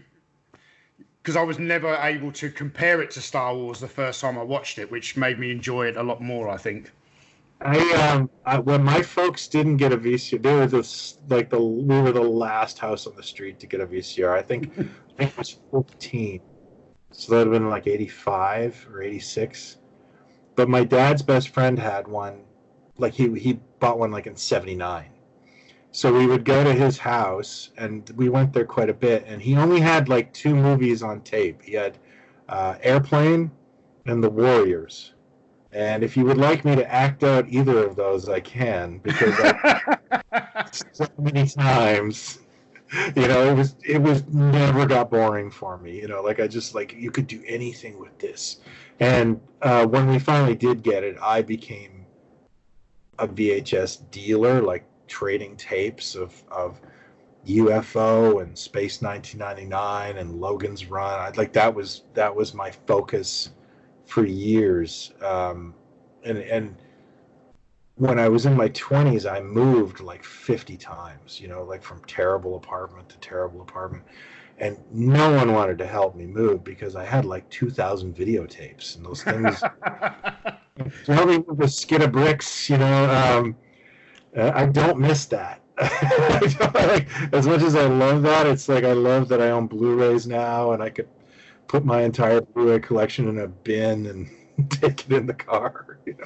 [SPEAKER 1] because I was never able to compare it to Star Wars the first time I watched it, which made me enjoy it a lot more, I think.
[SPEAKER 2] When my folks didn't get a VCR, we were the last house on the street to get a VCR. I think it was 14, so that would have been like 85 or 86. But my dad's best friend had one, like he bought one like in 79. So we would go to his house, and we went there quite a bit. And he only had like 2 movies on tape. He had Airplane and The Warriors. And if you would like me to act out either of those, I can, because so many times, it was never got boring for me. You could do anything with this. And when we finally did get it, I became a VHS dealer, like trading tapes of UFO and Space 1999 and Logan's Run. That was my focus for years, and when I was in my 20s, I moved like 50 times, like from terrible apartment to terrible apartment, and no one wanted to help me move because I had like 2,000 videotapes, and those things. Help me with a skid of bricks, I don't miss that. As much as I love that, it's like I love that I own Blu-rays now, and I could put my entire Blu-ray collection in a bin and take it in the car. You know?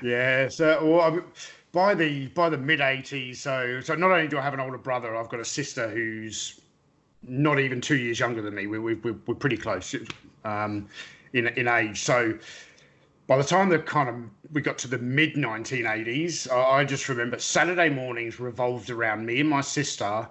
[SPEAKER 1] Yeah. So, well, by the mid '80s, so not only do I have an older brother, I've got a sister who's not even 2 years younger than me. We're pretty close in age. So by the time we got to the mid 1980s, I just remember Saturday mornings revolved around me and my sister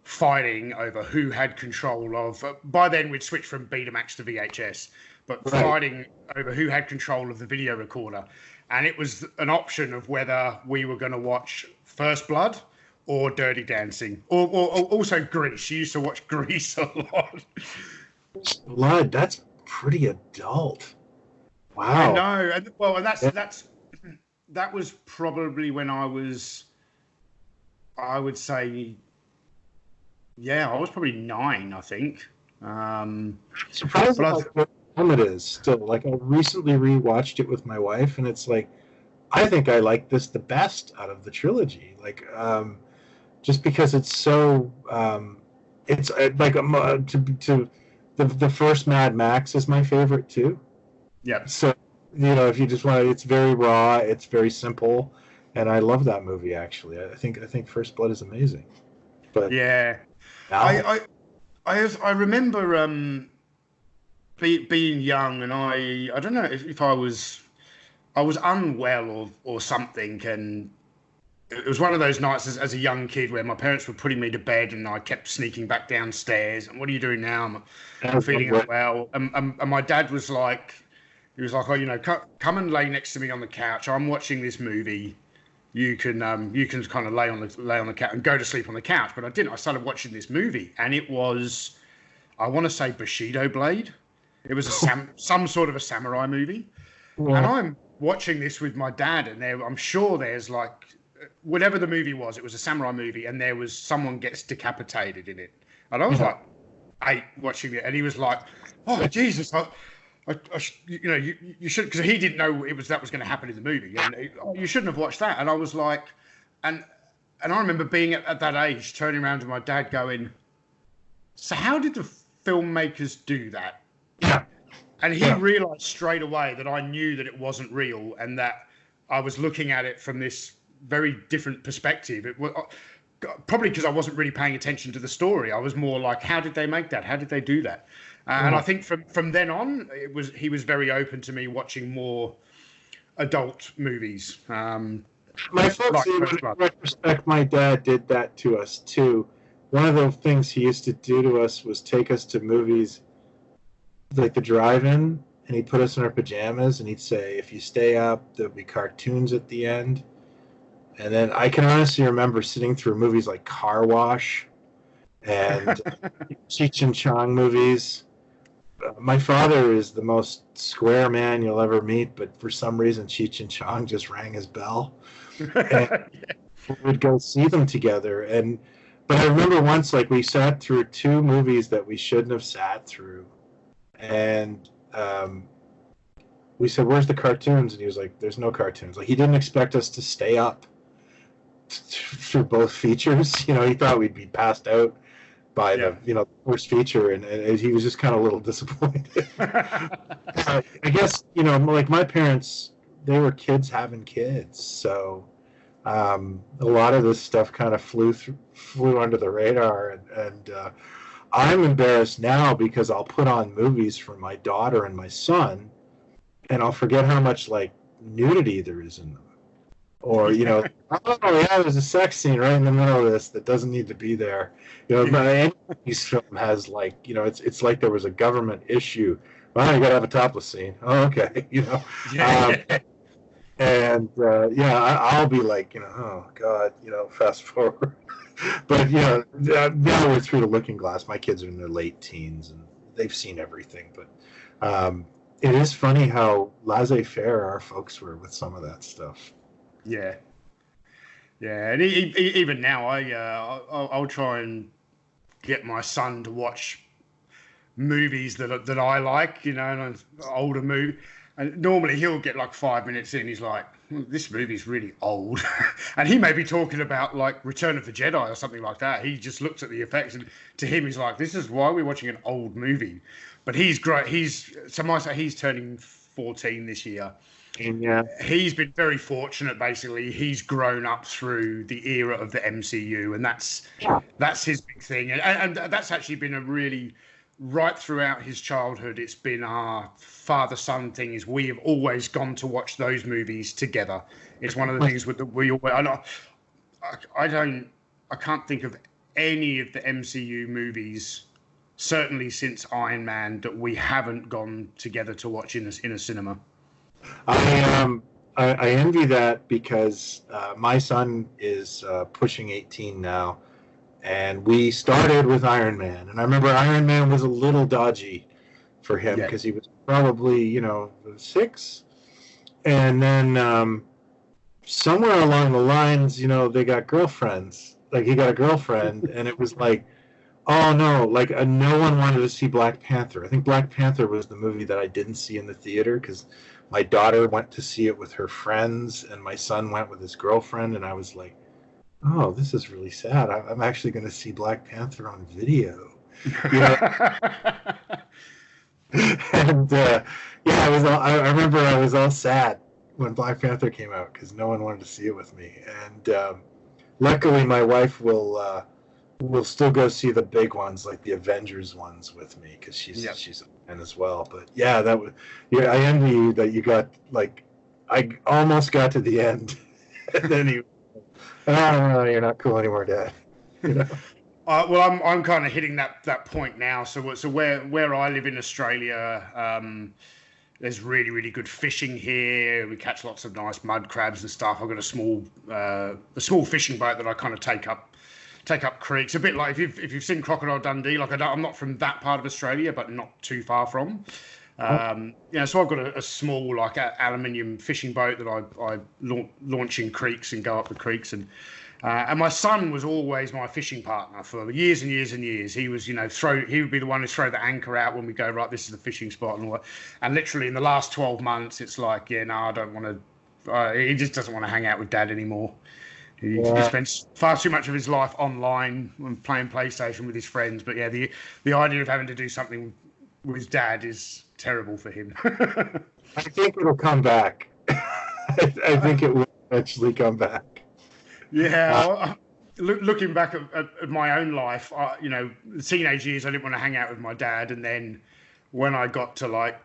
[SPEAKER 1] fighting over who had control of. By then we'd switched from Betamax to VHS, but
[SPEAKER 2] Right.
[SPEAKER 1] fighting over who had control of the video recorder, and it was an option of whether we were going to watch First Blood or Dirty Dancing, or also Grease. You used to watch Grease a lot.
[SPEAKER 2] Blood, that's pretty adult. Wow.
[SPEAKER 1] I know. And that was probably when I would say, yeah, I was probably 9, I think.
[SPEAKER 2] Surprised what time it is still. Like, I recently rewatched it with my wife, and it's like, I think I like this the best out of the trilogy. Like, just because it's so, it's like the first Mad Max is my favorite too.
[SPEAKER 1] Yeah.
[SPEAKER 2] So, if you just want to, it's very raw, it's very simple, and I love that movie. Actually, I think First Blood is amazing. But
[SPEAKER 1] yeah,
[SPEAKER 2] now,
[SPEAKER 1] I remember being young, and I don't know if I was unwell or something, and it was one of those nights as a young kid where my parents were putting me to bed, and I kept sneaking back downstairs. And what are you doing now? I'm feeling unwell. And my dad was like, oh, come and lay next to me on the couch. I'm watching this movie. You can kind of lay on the couch and go to sleep on the couch. But I didn't. I started watching this movie, and it was, I want to say, Bushido Blade. It was some sort of a samurai movie, and I'm watching this with my dad, and I'm sure there's like, whatever the movie was, it was a samurai movie, and there was someone gets decapitated in it, and I was like 8 watching it, and he was like, "Oh Jesus, you should," because he didn't know that was going to happen in the movie, and you shouldn't have watched that. And I was like, and I remember being at that age, turning around to my dad, going, "So how did the filmmakers do that?"
[SPEAKER 2] Yeah.
[SPEAKER 1] And he realized straight away that I knew that it wasn't real, and that I was looking at it from this very different perspective. It was probably because I wasn't really paying attention to the story. I was more like, how did they make that? How did they do that? And I think from then on, he was very open to me watching more adult movies.
[SPEAKER 2] My folks, in retrospect, my dad did that to us too. One of the things he used to do to us was take us to movies like the drive-in, and he'd put us in our pajamas, and he'd say, if you stay up, there'll be cartoons at the end. And then I can honestly remember sitting through movies like Car Wash and Cheech and Chong movies. My father is the most square man you'll ever meet, but for some reason Cheech and Chong just rang his bell. And we'd go see them together. But I remember once, like, we sat through 2 movies that we shouldn't have sat through. And we said, "Where's the cartoons?" And he was like, "There's no cartoons." Like, he didn't expect us to stay up through both features. He thought we'd be passed out by the first feature, and he was just kind of a little disappointed. I guess like my parents, they were kids having kids, so a lot of this stuff kind of flew under the radar, and I'm embarrassed now because I'll put on movies for my daughter and my son, and I'll forget how much like nudity there is in them. Or, oh yeah, there's a sex scene right in the middle of this that doesn't need to be there. But any film has like, it's like there was a government issue. Well, you gotta have a topless scene. Oh, okay, and I'll be like, oh God, fast forward. But now we're through the looking glass. My kids are in their late teens and they've seen everything. But it is funny how laissez-faire our folks were with some of that stuff.
[SPEAKER 1] Yeah, and even now, I'll try and get my son to watch movies that I like, and an older movie. And normally he'll get like 5 minutes in, he's like, this movie's really old. And he may be talking about like Return of the Jedi or something like that. He just looks at the effects, and to him he's like, this is why we're watching an old movie. But he's great. He's turning 14 this year.
[SPEAKER 2] Yeah.
[SPEAKER 1] He's been very fortunate, basically. He's grown up through the era of the MCU, and that's his big thing. And that's actually been a really, right throughout his childhood, it's been our father-son thing. Is we have always gone to watch those movies together. It's one of the things that we always. I can't think of any of the MCU movies, certainly since Iron Man, that we haven't gone together to watch in a cinema.
[SPEAKER 2] I envy that because my son is pushing 18 now, and we started with Iron Man. And I remember Iron Man was a little dodgy for him because he was probably, 6. And then somewhere along the lines, they got girlfriends. Like, he got a girlfriend, and it was like, oh no, like no one wanted to see Black Panther. I think Black Panther was the movie that I didn't see in the theater because my daughter went to see it with her friends, and my son went with his girlfriend, and I was like, oh, this is really sad. I'm actually going to see Black Panther on video. And I remember I was all sad when Black Panther came out because no one wanted to see it with me. And luckily, my wife will still go see the big ones, like the Avengers ones, with me because she's a fan as well. But I envy you that you got I almost got to the end, and then you're not cool anymore, Dad.
[SPEAKER 1] Well, I'm kind of hitting that point now. So where I live in Australia, there's really, really good fishing here. We catch lots of nice mud crabs and stuff. I've got a small fishing boat that I kind of take up creeks, a bit like if you've seen Crocodile Dundee. Like I'm not from that part of Australia, but not too far from. So I've got a small aluminium fishing boat that I launch in creeks and go up the creeks, and my son was always my fishing partner for years and years and years. He was, he would be the one who throw the anchor out when we go, right, this is the fishing spot and all that. And literally in the last 12 months, it's like, I don't want to. He just doesn't want to hang out with Dad anymore. He spends far too much of his life online and playing PlayStation with his friends. But the idea of having to do something with his dad is terrible for him.
[SPEAKER 2] I think it'll come back. I think it will eventually come back.
[SPEAKER 1] Yeah, looking back at my own life, the teenage years, I didn't want to hang out with my dad. And then when I got to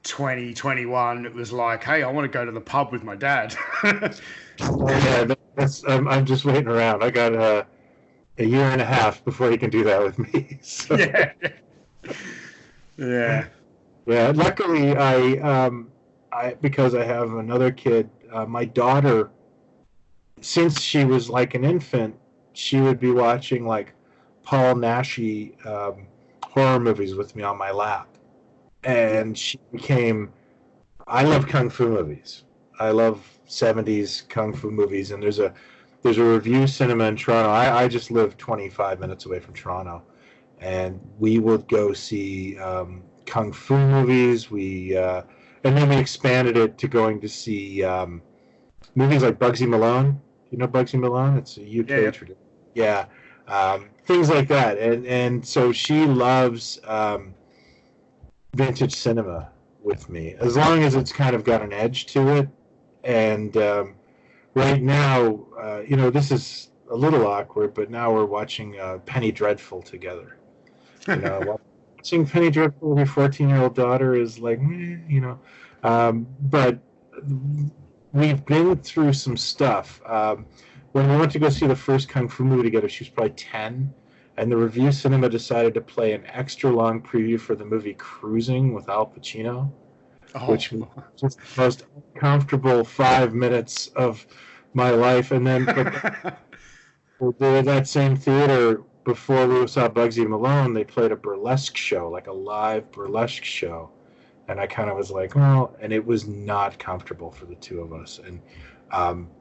[SPEAKER 1] 20, 21, it was like, hey, I want to go to the pub with my dad. I'm just waiting around. I got a year and a half before he can do that with me. So. Yeah. Luckily, I because I have another kid, my daughter, since she was like an infant, she would be watching Paul Naschy horror movies with me on my lap, and she became. I love kung fu movies. I love 70s kung fu movies, and there's a review cinema in Toronto. I just live 25 minutes away from Toronto, and we would go see kung fu movies. And then we expanded it to going to see movies like Bugsy Malone. You know Bugsy Malone? It's a UK tradition. Yeah, things like that. And so she loves vintage cinema with me, as long as it's kind of got an edge to it. And right now, this is a little awkward, but now we're watching Penny Dreadful together. Watching Penny Dreadful with your 14-year-old daughter is like, but we've been through some stuff. When we went to go see the first Kung Fu movie together, she was probably 10, and the review cinema decided to play an extra long preview for the movie Cruising with Al Pacino. Which was just the most uncomfortable 5 minutes of my life. And then that same theater, before we saw Bugsy Malone, they played a burlesque show, like a live burlesque show. And I kind of was like, and it was not comfortable for the two of us. And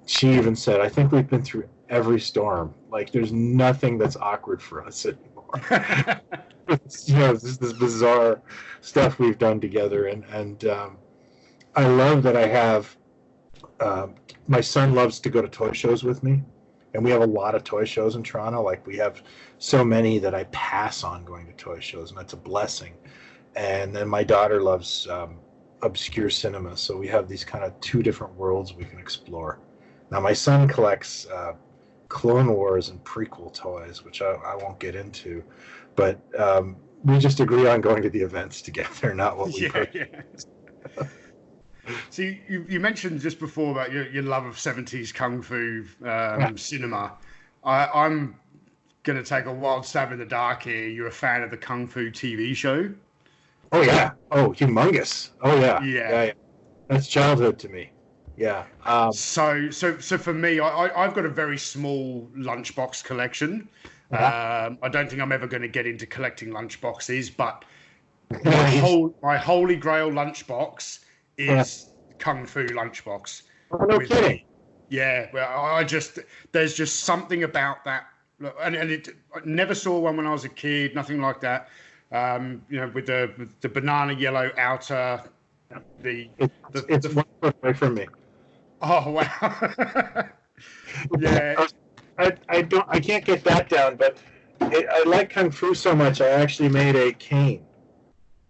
[SPEAKER 1] she even said, I think we've been through every storm. Like, there's nothing that's awkward for us anymore. This bizarre stuff we've done together, and
[SPEAKER 2] I love that I have. My son loves to go to toy shows with me, and we have a lot of toy shows in Toronto. Like, we have so many that I pass on going to toy shows, and that's a blessing. And then my daughter loves obscure cinema, so we have these kind of two different worlds we can explore. Now, my son collects Clone Wars and prequel toys, which I won't get into, but we just agree on going to the events together, not what we purchase.
[SPEAKER 1] So you mentioned just before about your love of 70s kung fu cinema. I'm going to take a wild stab in the dark here. You're a fan of the kung fu TV show?
[SPEAKER 2] Oh, yeah. Oh, humongous. Oh, yeah.
[SPEAKER 1] Yeah.
[SPEAKER 2] That's childhood to me. Yeah.
[SPEAKER 1] So for me, I've got a very small lunchbox collection. I don't think I'm ever going to get into collecting lunchboxes, but my holy grail lunchbox is Kung Fu lunchbox.
[SPEAKER 2] Oh, no kidding.
[SPEAKER 1] Yeah, well, there's just something about that, and I never saw one when I was a kid, nothing like that. With the banana yellow outer,
[SPEAKER 2] it's one foot away from me.
[SPEAKER 1] Oh wow! Yeah,
[SPEAKER 2] I can't get that down, but I like Kung Fu so much. I actually made a cane.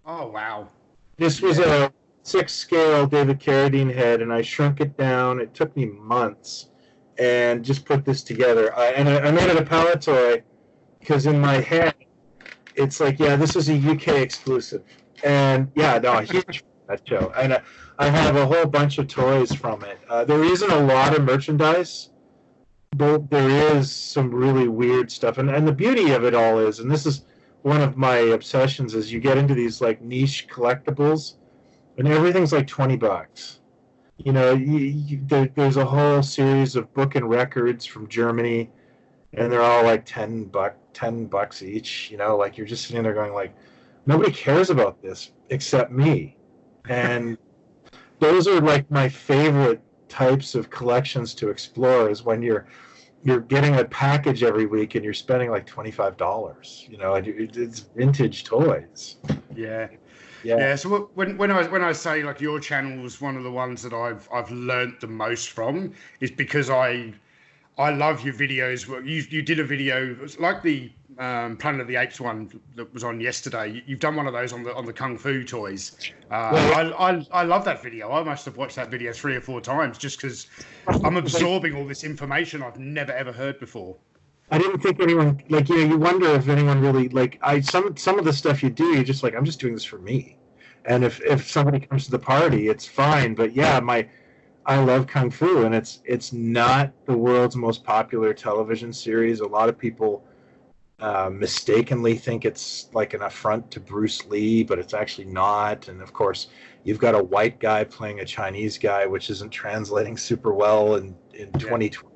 [SPEAKER 1] Oh wow!
[SPEAKER 2] This was a 6-scale David Carradine head, and I shrunk it down. It took me months, and just put this together. I made it a Palitalk because in my head, it's like, yeah, this is a UK exclusive, and yeah, no, huge that show. And I have a whole bunch of toys from it. There isn't a lot of merchandise, but there is some really weird stuff. And the beauty of it all is, and this is one of my obsessions, is you get into these like niche collectibles, and everything's like $20. You know, there's a whole series of book and records from Germany, and they're all like $10 each. You know, like you're just sitting there going like, nobody cares about this except me. And those are like my favorite types of collections to explore, is when you're getting a package every week and you're spending like $25. You know, and it's vintage toys.
[SPEAKER 1] Yeah. Yeah. So when I say like your channel was one of the ones that I've learned the most from, is because I love your videos. You did a video, it was like the Planet of the Apes one that was on yesterday. You've done one of those on the Kung Fu toys. I love that video. I must have watched that video 3 or 4 times just because I'm absorbing all this information I've never ever heard before.
[SPEAKER 2] I didn't think anyone, like, you know, you wonder if anyone really, like, some of the stuff you do, you're just like, I'm just doing this for me. And if somebody comes to the party, it's fine. But yeah, I love Kung Fu, and it's not the world's most popular television series. A lot of people mistakenly think it's like an affront to Bruce Lee, but it's actually not. And of course, you've got a white guy playing a Chinese guy, which isn't translating super well in 2020.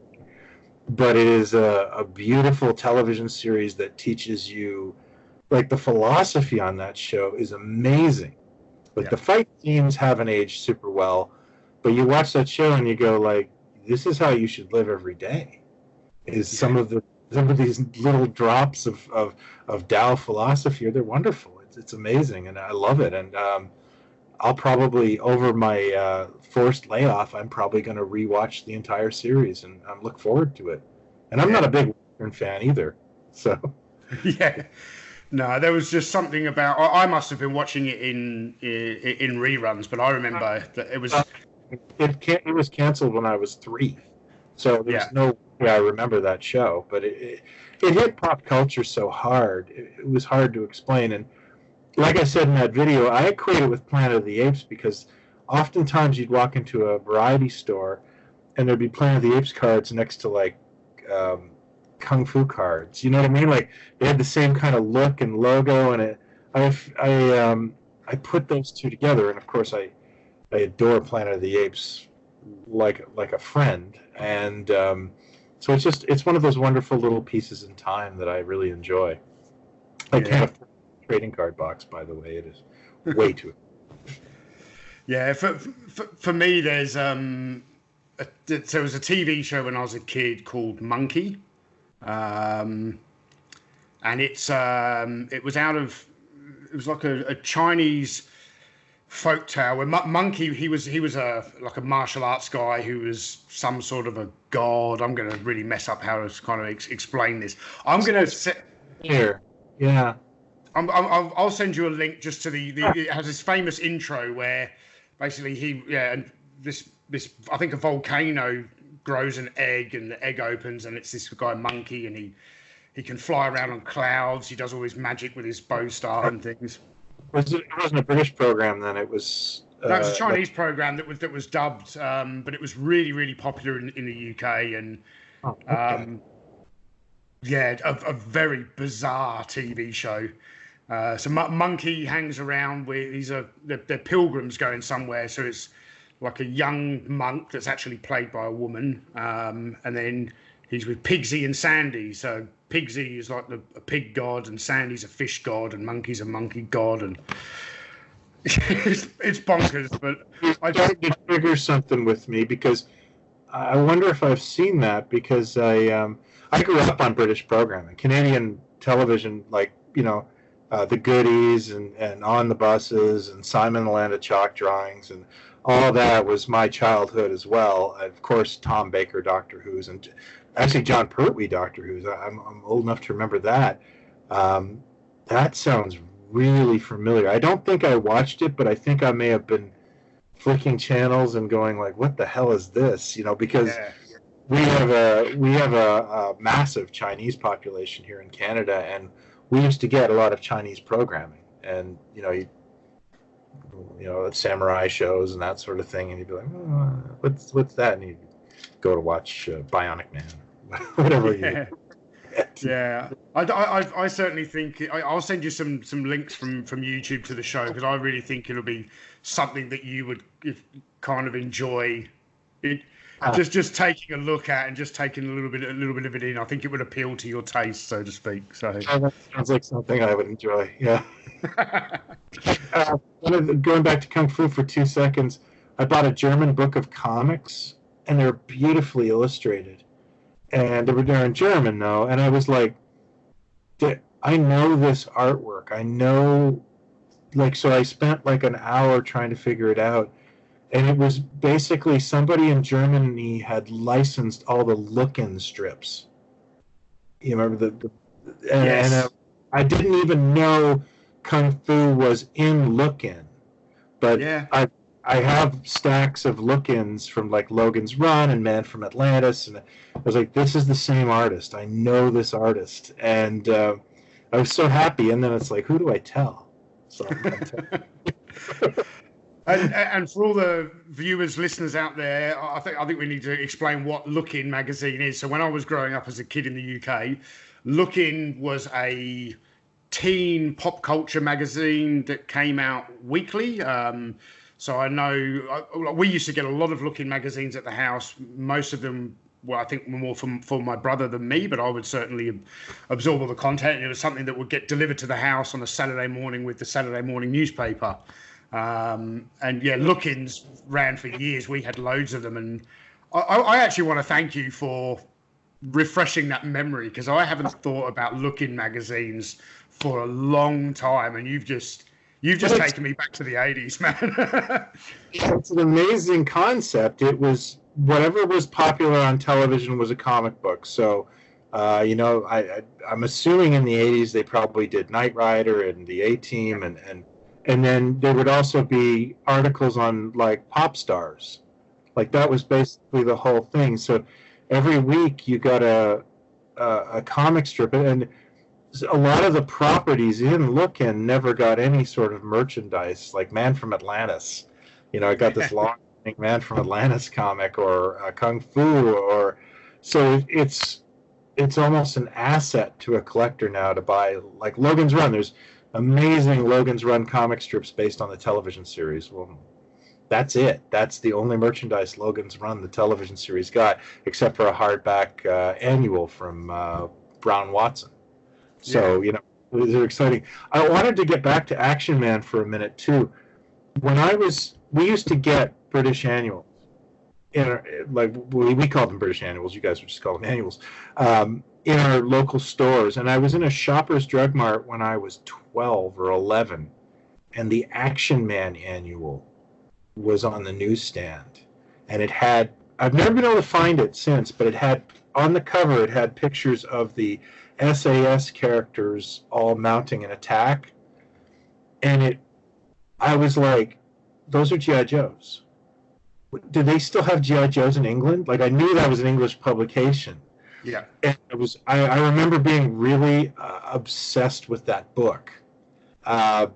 [SPEAKER 2] But it is a beautiful television series that teaches you, like, the philosophy on that show is amazing. Like, the fight scenes haven't aged super well, but you watch that show and you go like, this is how you should live every day. Some of these little drops of Tao philosophy, they're wonderful. It's amazing, and I love it. And I'll probably, over my forced layoff, I'm probably going to rewatch the entire series, and I look forward to it. And I'm not a big Western fan either, so.
[SPEAKER 1] Yeah. No, there was just something about. I must have been watching it in reruns, but I remember that it was.
[SPEAKER 2] It was canceled when I was 3, so there's no way I remember that show. But it hit pop culture so hard, it was hard to explain. And like I said in that video, I equate it with Planet of the Apes because oftentimes you'd walk into a variety store and there'd be Planet of the Apes cards next to like Kung Fu cards. You know what I mean? Like they had the same kind of look and logo, and I put those two together, and of course I adore Planet of the Apes like a friend, and so it's one of those wonderful little pieces in time that I really enjoy. I can't afford a trading card box, by the way. It is way too.
[SPEAKER 1] Yeah, for me, there was a TV show when I was a kid called Monkey, and it was like a Chinese. folktale where Monkey, he was a like a martial arts guy who was some sort of a god. I'm going to really mess up how to kind of explain this. I'm going to set
[SPEAKER 2] here. Yeah.
[SPEAKER 1] I'll send you a link just to the it has this famous intro where basically and this I think a volcano grows an egg and the egg opens and it's this guy Monkey and he can fly around on clouds. He does all his magic with his bow star and things.
[SPEAKER 2] It wasn't a British program then. It was.
[SPEAKER 1] No, it was a Chinese program that was dubbed, but it was really, really popular in the UK and a very bizarre TV show. So Monkey hangs around with they're pilgrims going somewhere. So it's like a young monk that's actually played by a woman, and then he's with Pigsy and Sandy. So Pigsy is like a pig god, and Sandy's a fish god, and Monkey's a monkey god, and it's bonkers. But I
[SPEAKER 2] started to trigger something with me because I wonder if I've seen that because I grew up on British programming, Canadian television, like The Goodies and On the Buses and Simon and the Land of Chalk Drawings and all that was my childhood as well. And of course, Tom Baker, Doctor Who's, and actually John Pertwee, Doctor Who's. I'm old enough to remember that. That sounds really familiar. I don't think I watched it, but I think I may have been flicking channels and going like, "What the hell is this?" Because we have a massive Chinese population here in Canada, and we used to get a lot of Chinese programming, and samurai shows and that sort of thing, and you'd be like, oh, what's that? And you'd go to watch Bionic Man, or whatever.
[SPEAKER 1] I certainly think I'll send you some links from YouTube to the show because I really think it'll be something that you would kind of enjoy. Just taking a look at and just taking a little bit of it in. I think it would appeal to your taste, so to speak. So
[SPEAKER 2] that sounds like something I would enjoy. Yeah. Going back to Kung Fu for 2 seconds, I bought a German book of comics, and they're beautifully illustrated, and they're in German though. And I was like, I know this artwork. I know, so I spent like an hour trying to figure it out. And it was basically somebody in Germany had licensed all the look-in strips. You remember
[SPEAKER 1] yes.
[SPEAKER 2] And I didn't even know Kung Fu was in look-in, but I have stacks of look-ins from like Logan's Run and Man from Atlantis, and I was like, this is the same artist. I know this artist, and I was so happy. And then it's like, who do I tell? So
[SPEAKER 1] And for all the viewers, listeners out there, I think we need to explain what Look-In magazine is. So when I was growing up as a kid in the UK, Look-In was a teen pop culture magazine that came out weekly. So I know we used to get a lot of Look-In magazines at the house. Most of them I think were more for my brother than me, but I would certainly absorb all the content. And it was something that would get delivered to the house on a Saturday morning with the Saturday morning newspaper. Look-ins ran for years. We had loads of them, and I actually want to thank you for refreshing that memory because I haven't thought about Look-In magazines for a long time, and you've just taken me back to the 80s, man.
[SPEAKER 2] It's an amazing concept. It was whatever was popular on television was a comic book. So, I'm assuming in the 80s they probably did Knight Rider and the A-Team and then there would also be articles on like pop stars. Like that was basically the whole thing. So every week you got a comic strip, and a lot of the properties in Look-In never got any sort of merchandise, like Man from Atlantis. I got this long Man from Atlantis comic or Kung Fu, or so it's almost an asset to a collector now to buy like Logan's Run. There's amazing Logan's Run comic strips based on the television series. Well, that's it. That's the only merchandise Logan's Run, the television series, got, except for a hardback annual from Brown Watson. So, they're exciting. I wanted to get back to Action Man for a minute, too. We used to get British annuals. We called them British annuals. You guys would just call them annuals. In our local stores, and I was in a Shoppers Drug Mart when I was 12 or 11, and the Action Man annual was on the newsstand, and it had, I've never been able to find it since, but it had on the cover, it had pictures of the SAS characters all mounting an attack, and I was like, those are GI Joes. Do they still have GI Joes in England? Like, I knew that was an English publication.
[SPEAKER 1] Yeah.
[SPEAKER 2] And I remember being really obsessed with that book. And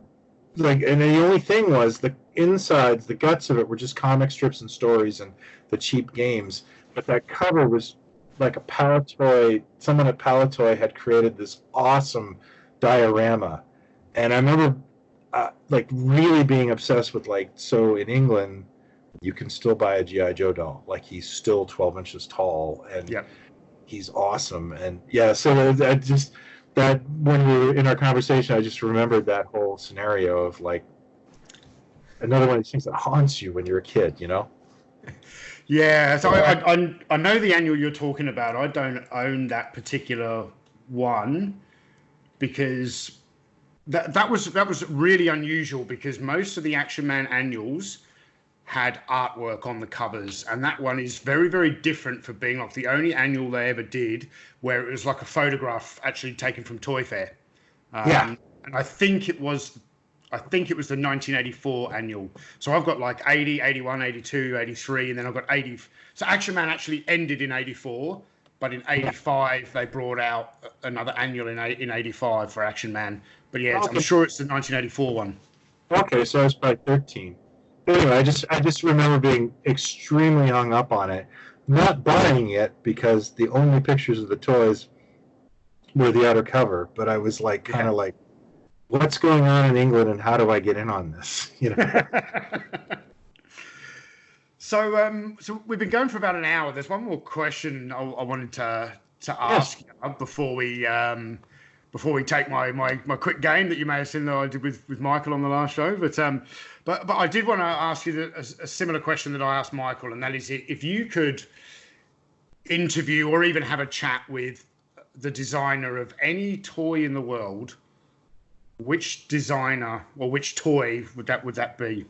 [SPEAKER 2] the only thing was the insides, the guts of it were just comic strips and stories and the cheap games. But that cover was like a Palitoy. Someone at Palitoy had created this awesome diorama, and I remember really being obsessed with so in England you can still buy a GI Joe doll. Like, he's still 12 inches tall, and he's awesome. And so I just, that when we were in our conversation, I just remembered that whole scenario of another one of these things that haunts you when you're a kid, you know?
[SPEAKER 1] Yeah, so I know the annual you're talking about. I don't own that particular one because that was really unusual, because most of the Action Man annuals had artwork on the covers, and that one is very, very different for being like the only annual they ever did where it was like a photograph actually taken from Toy Fair. And I think it was the 1984 annual. So I've got 80, 81, 82, 83, and then I've got 80. So Action Man actually ended in 84, but in 85 they brought out another annual in 85 for Action Man. But I'm sure it's the 1984 one.
[SPEAKER 2] Okay, so I was probably 13. Anyway, I just remember being extremely hung up on it, not buying it because the only pictures of the toys were the outer cover. But I was kind of what's going on in England, and how do I get in on this? You know.
[SPEAKER 1] So we've been going for about an hour. There's one more question I wanted to ask you before we take my quick game that you may have seen that I did with Michael on the last show. But I did want to ask you a similar question that I asked Michael, and that is, if you could interview or even have a chat with the designer of any toy in the world, which designer or which toy would that be?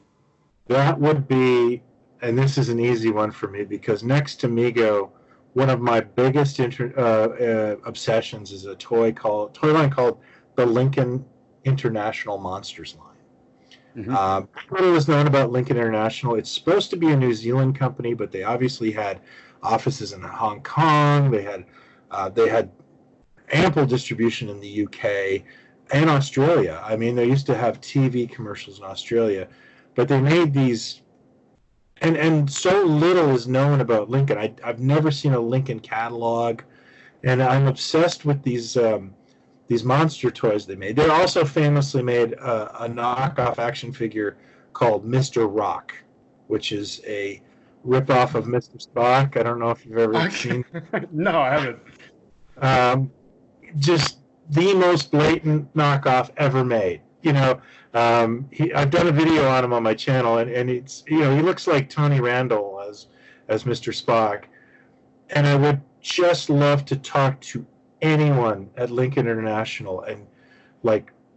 [SPEAKER 2] That would be, and this is an easy one for me, because next to Mego, one of my biggest obsessions is a toy line called the Lincoln International Monsters line. What was known about Lincoln International? It's supposed to be a New Zealand company, but they obviously had offices in Hong Kong. They had ample distribution in the UK and Australia. I mean, they used to have TV commercials in Australia, but they made these. And so little is known about Lincoln. I've never seen a Lincoln catalog, and I'm obsessed with these monster toys they made. They also famously made a knockoff action figure called Mr. Rock, which is a ripoff of Mr. Spock. I don't know if you've ever seen.
[SPEAKER 1] No, I haven't.
[SPEAKER 2] Just the most blatant knockoff ever made. You know, I've done a video on him on my channel, and it's, he looks like Tony Randall as Mr. Spock, and I would just love to talk to anyone at Lincoln International and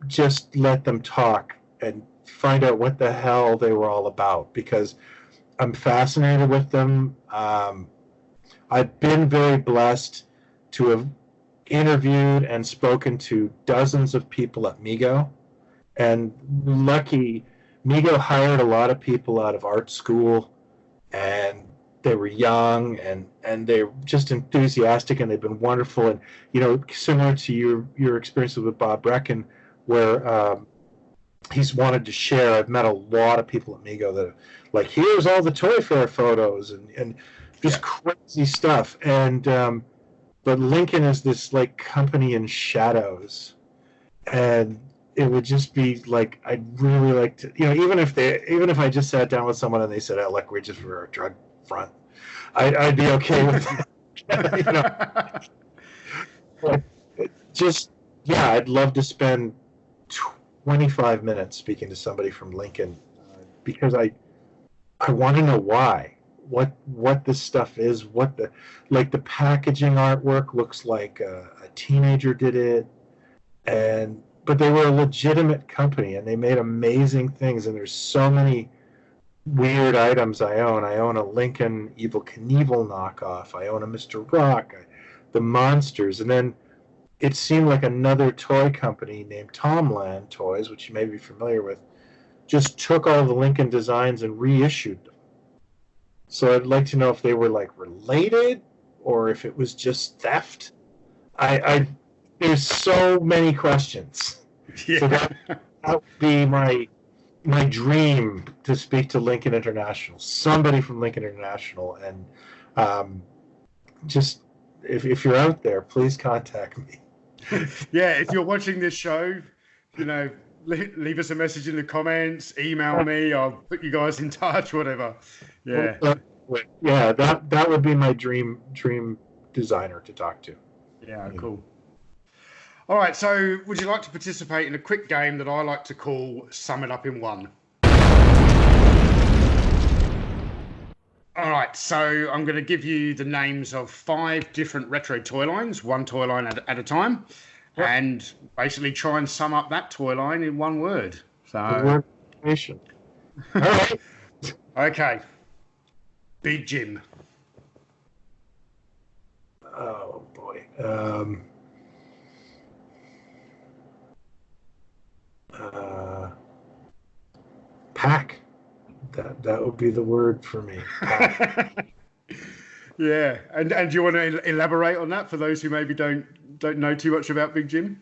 [SPEAKER 2] just let them talk and find out what the hell they were all about, because I'm fascinated with them. I've been very blessed to have interviewed and spoken to dozens of people at Mego. And lucky, Mego hired a lot of people out of art school, and they were young and they're just enthusiastic, and they've been wonderful. And, similar to your experiences with Bob Brecken, where he's wanted to share. I've met a lot of people at Mego that are here's all the Toy Fair photos and just crazy stuff. And but Lincoln is this company in shadows, and it would just be I'd really like to, even if I just sat down with someone and they said, "Oh, look, we're just for a drug front," I'd be okay with that. I'd love to spend 25 minutes speaking to somebody from Lincoln, because I want to know what this stuff is, what the packaging artwork looks like. A teenager did it, and but they were a legitimate company, and they made amazing things. And there's so many weird items I own. I own a Lincoln Evel Knievel knockoff. I own a Mr. Rock, the Monsters. And then it seemed like another toy company named Tomland Toys, which you may be familiar with, just took all the Lincoln designs and reissued them. So I'd like to know if they were like related or if it was just theft. There's so many questions.
[SPEAKER 1] Yeah.
[SPEAKER 2] So that would be my dream, to speak to Lincoln International, somebody from Lincoln International, and just if you're out there, please contact me.
[SPEAKER 1] Yeah, if you're watching this show, leave us a message in the comments, email me, I'll put you guys in touch, whatever. Yeah.
[SPEAKER 2] Yeah, that would be my dream designer to talk to.
[SPEAKER 1] Yeah, cool. All right, so would you like to participate in a quick game that I like to call Sum It Up in One? All right, so I'm going to give you the names of 5 different retro toy lines, one toy line at a time, and basically try and sum up that toy line in one word. So,
[SPEAKER 2] all right.
[SPEAKER 1] Okay. Big Jim.
[SPEAKER 2] Oh boy. Pack. That would be the word for me.
[SPEAKER 1] Yeah, and do you want to elaborate on that for those who maybe don't know too much about Big Jim?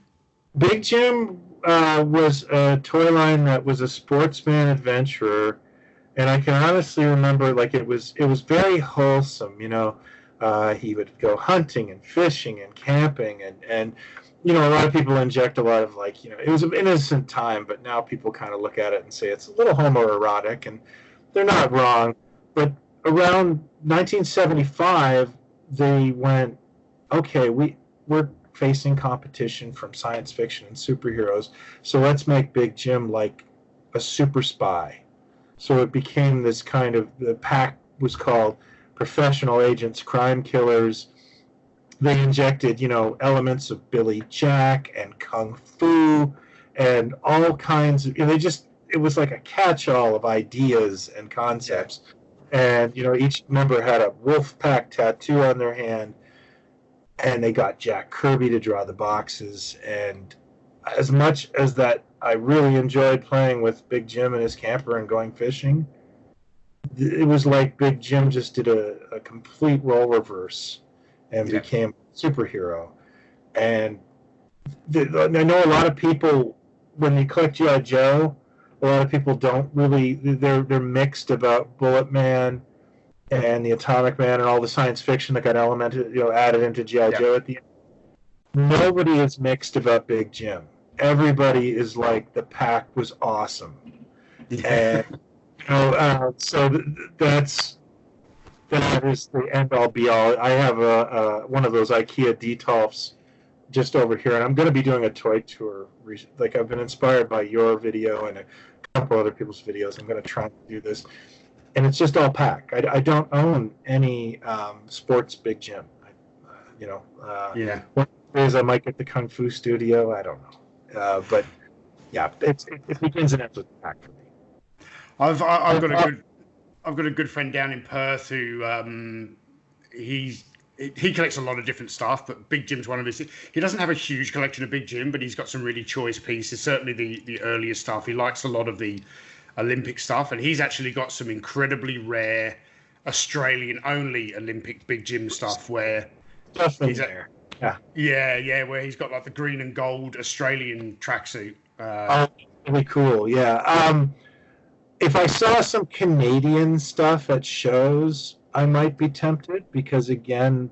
[SPEAKER 2] Big Jim was a toy line that was a sportsman adventurer, and I can honestly remember, like, it was very wholesome. He would go hunting and fishing and camping, and a lot of people inject a lot of, like, it was an innocent time, but now people kind of look at it and say it's a little homoerotic, and they're not wrong. But around 1975, they went, okay, we're facing competition from science fiction and superheroes, so let's make Big Jim like a super spy. So it became this kind of, the pack was called Professional Agents, Crime Killers. They injected, elements of Billy Jack and Kung Fu and all kinds of, it was like a catch-all of ideas and concepts. And, each member had a wolf pack tattoo on their hand, and they got Jack Kirby to draw the boxes. And as much as that, I really enjoyed playing with Big Jim and his camper and going fishing. It was like Big Jim just did a complete role reverse and became a superhero. And I know a lot of people, when they collect G.I. Joe, a lot of people don't really, they're mixed about Bullet Man and the Atomic Man and all the science fiction that got added into G.I. Joe at the end. Nobody is mixed about Big Jim. Everybody is like, the pack was awesome. And so that is the end all be all. I have one of those IKEA Detolfs just over here, and I'm going to be doing a toy tour. Like, I've been inspired by your video and a couple other people's videos. I'm going to try and do this, and it's just all pack. I don't own any sports Big Jim. One of the days I might get the Kung Fu Studio. I don't know, but yeah, it begins and ends with pack for me.
[SPEAKER 1] I've got a good friend down in Perth who he collects a lot of different stuff, but Big Jim's one of his. He doesn't have a huge collection of Big Jim, but he's got some really choice pieces. Certainly the earlier stuff. He likes a lot of the Olympic stuff, and he's actually got some incredibly rare Australian only Olympic Big Jim stuff where he's
[SPEAKER 2] there.
[SPEAKER 1] Where he's got like the green and gold Australian tracksuit.
[SPEAKER 2] Really cool. Yeah. If I saw some Canadian stuff at shows, I might be tempted because, again,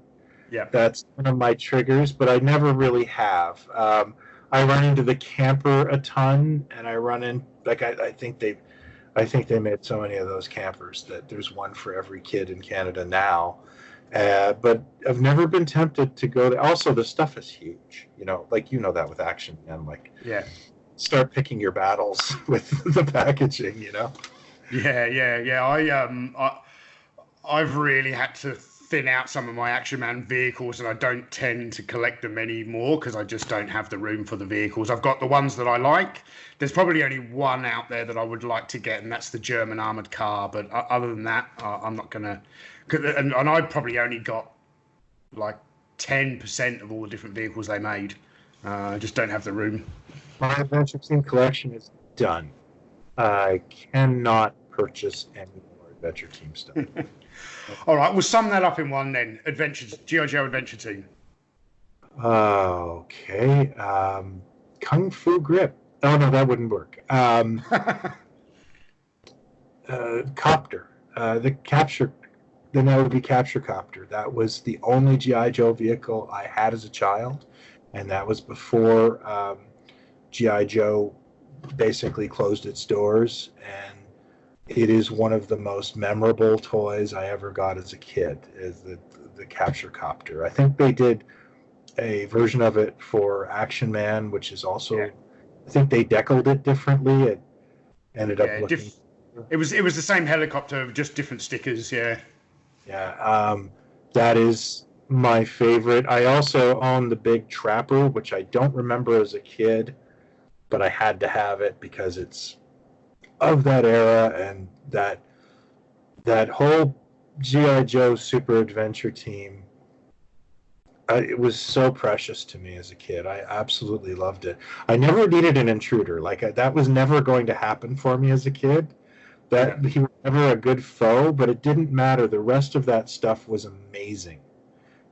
[SPEAKER 2] that's one of my triggers, but I never really have. I run into the camper a ton, and I run in, like, I think they made so many of those campers that there's one for every kid in Canada now. But I've never been tempted to go there. Also, the stuff is huge, that with Action Man, start picking your battles with the packaging,
[SPEAKER 1] Yeah. I've really had to thin out some of my Action Man vehicles, and I don't tend to collect them anymore because I just don't have the room for the vehicles. I've got the ones that I like. There's probably only one out there that I would like to get, and that's the German armored car. But other than that, I'm not gonna. And I probably only got like 10% of all the different vehicles they made. I just don't have the room.
[SPEAKER 2] My Adventure Team collection is done. I cannot purchase any more Adventure Team stuff.
[SPEAKER 1] All right, we'll sum that up in one then. G.I. Joe Adventure Team.
[SPEAKER 2] Okay. Kung Fu Grip. Oh, no, that wouldn't work. Copter. Then that would be Capture Copter. That was the only G.I. Joe vehicle I had as a child, and that was before G.I. Joe basically closed its doors, and it is one of the most memorable toys I ever got as a kid, is the Capture Copter. I think they did a version of it for Action Man, which is also, I think they deckled it differently. It ended up looking...
[SPEAKER 1] It was the same helicopter, just different stickers, yeah.
[SPEAKER 2] Yeah, that is my favorite. I also own the Big Trapper, which I don't remember as a kid, but I had to have it because it's of that era, and that whole G.I. Joe Super Adventure Team, it was so precious to me as a kid. I absolutely loved it. I never needed an intruder. That was never going to happen for me as a kid. He was never a good foe, but it didn't matter. The rest of that stuff was amazing.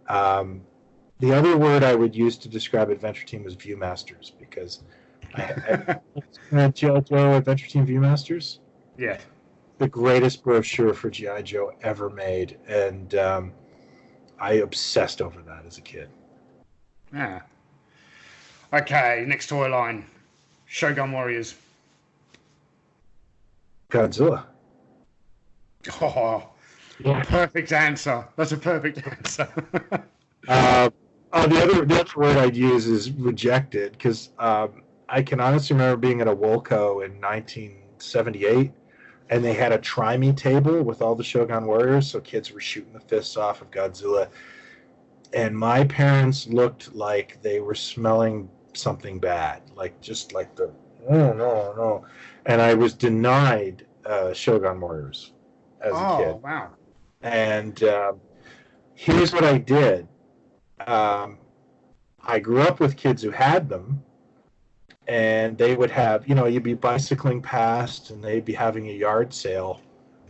[SPEAKER 2] The other word I would use to describe Adventure Team was Viewmasters, because I G.I. Joe Adventure Team Viewmasters.
[SPEAKER 1] Yeah.
[SPEAKER 2] The greatest brochure for G.I. Joe ever made, and I obsessed over that as a kid.
[SPEAKER 1] Yeah. Okay, next toy line. Shogun Warriors.
[SPEAKER 2] Godzilla.
[SPEAKER 1] Oh, yeah. Perfect answer. That's a perfect answer.
[SPEAKER 2] The other word I'd use is rejected, because I can honestly remember being at a Woolco in 1978, and they had a try-me table with all the Shogun Warriors, so kids were shooting the fists off of Godzilla. And my parents looked like they were smelling something bad, no. And I was denied Shogun Warriors as a kid.
[SPEAKER 1] Oh, wow.
[SPEAKER 2] And here's what I did. I grew up with kids who had them, and they would have, you'd be bicycling past, and they'd be having a yard sale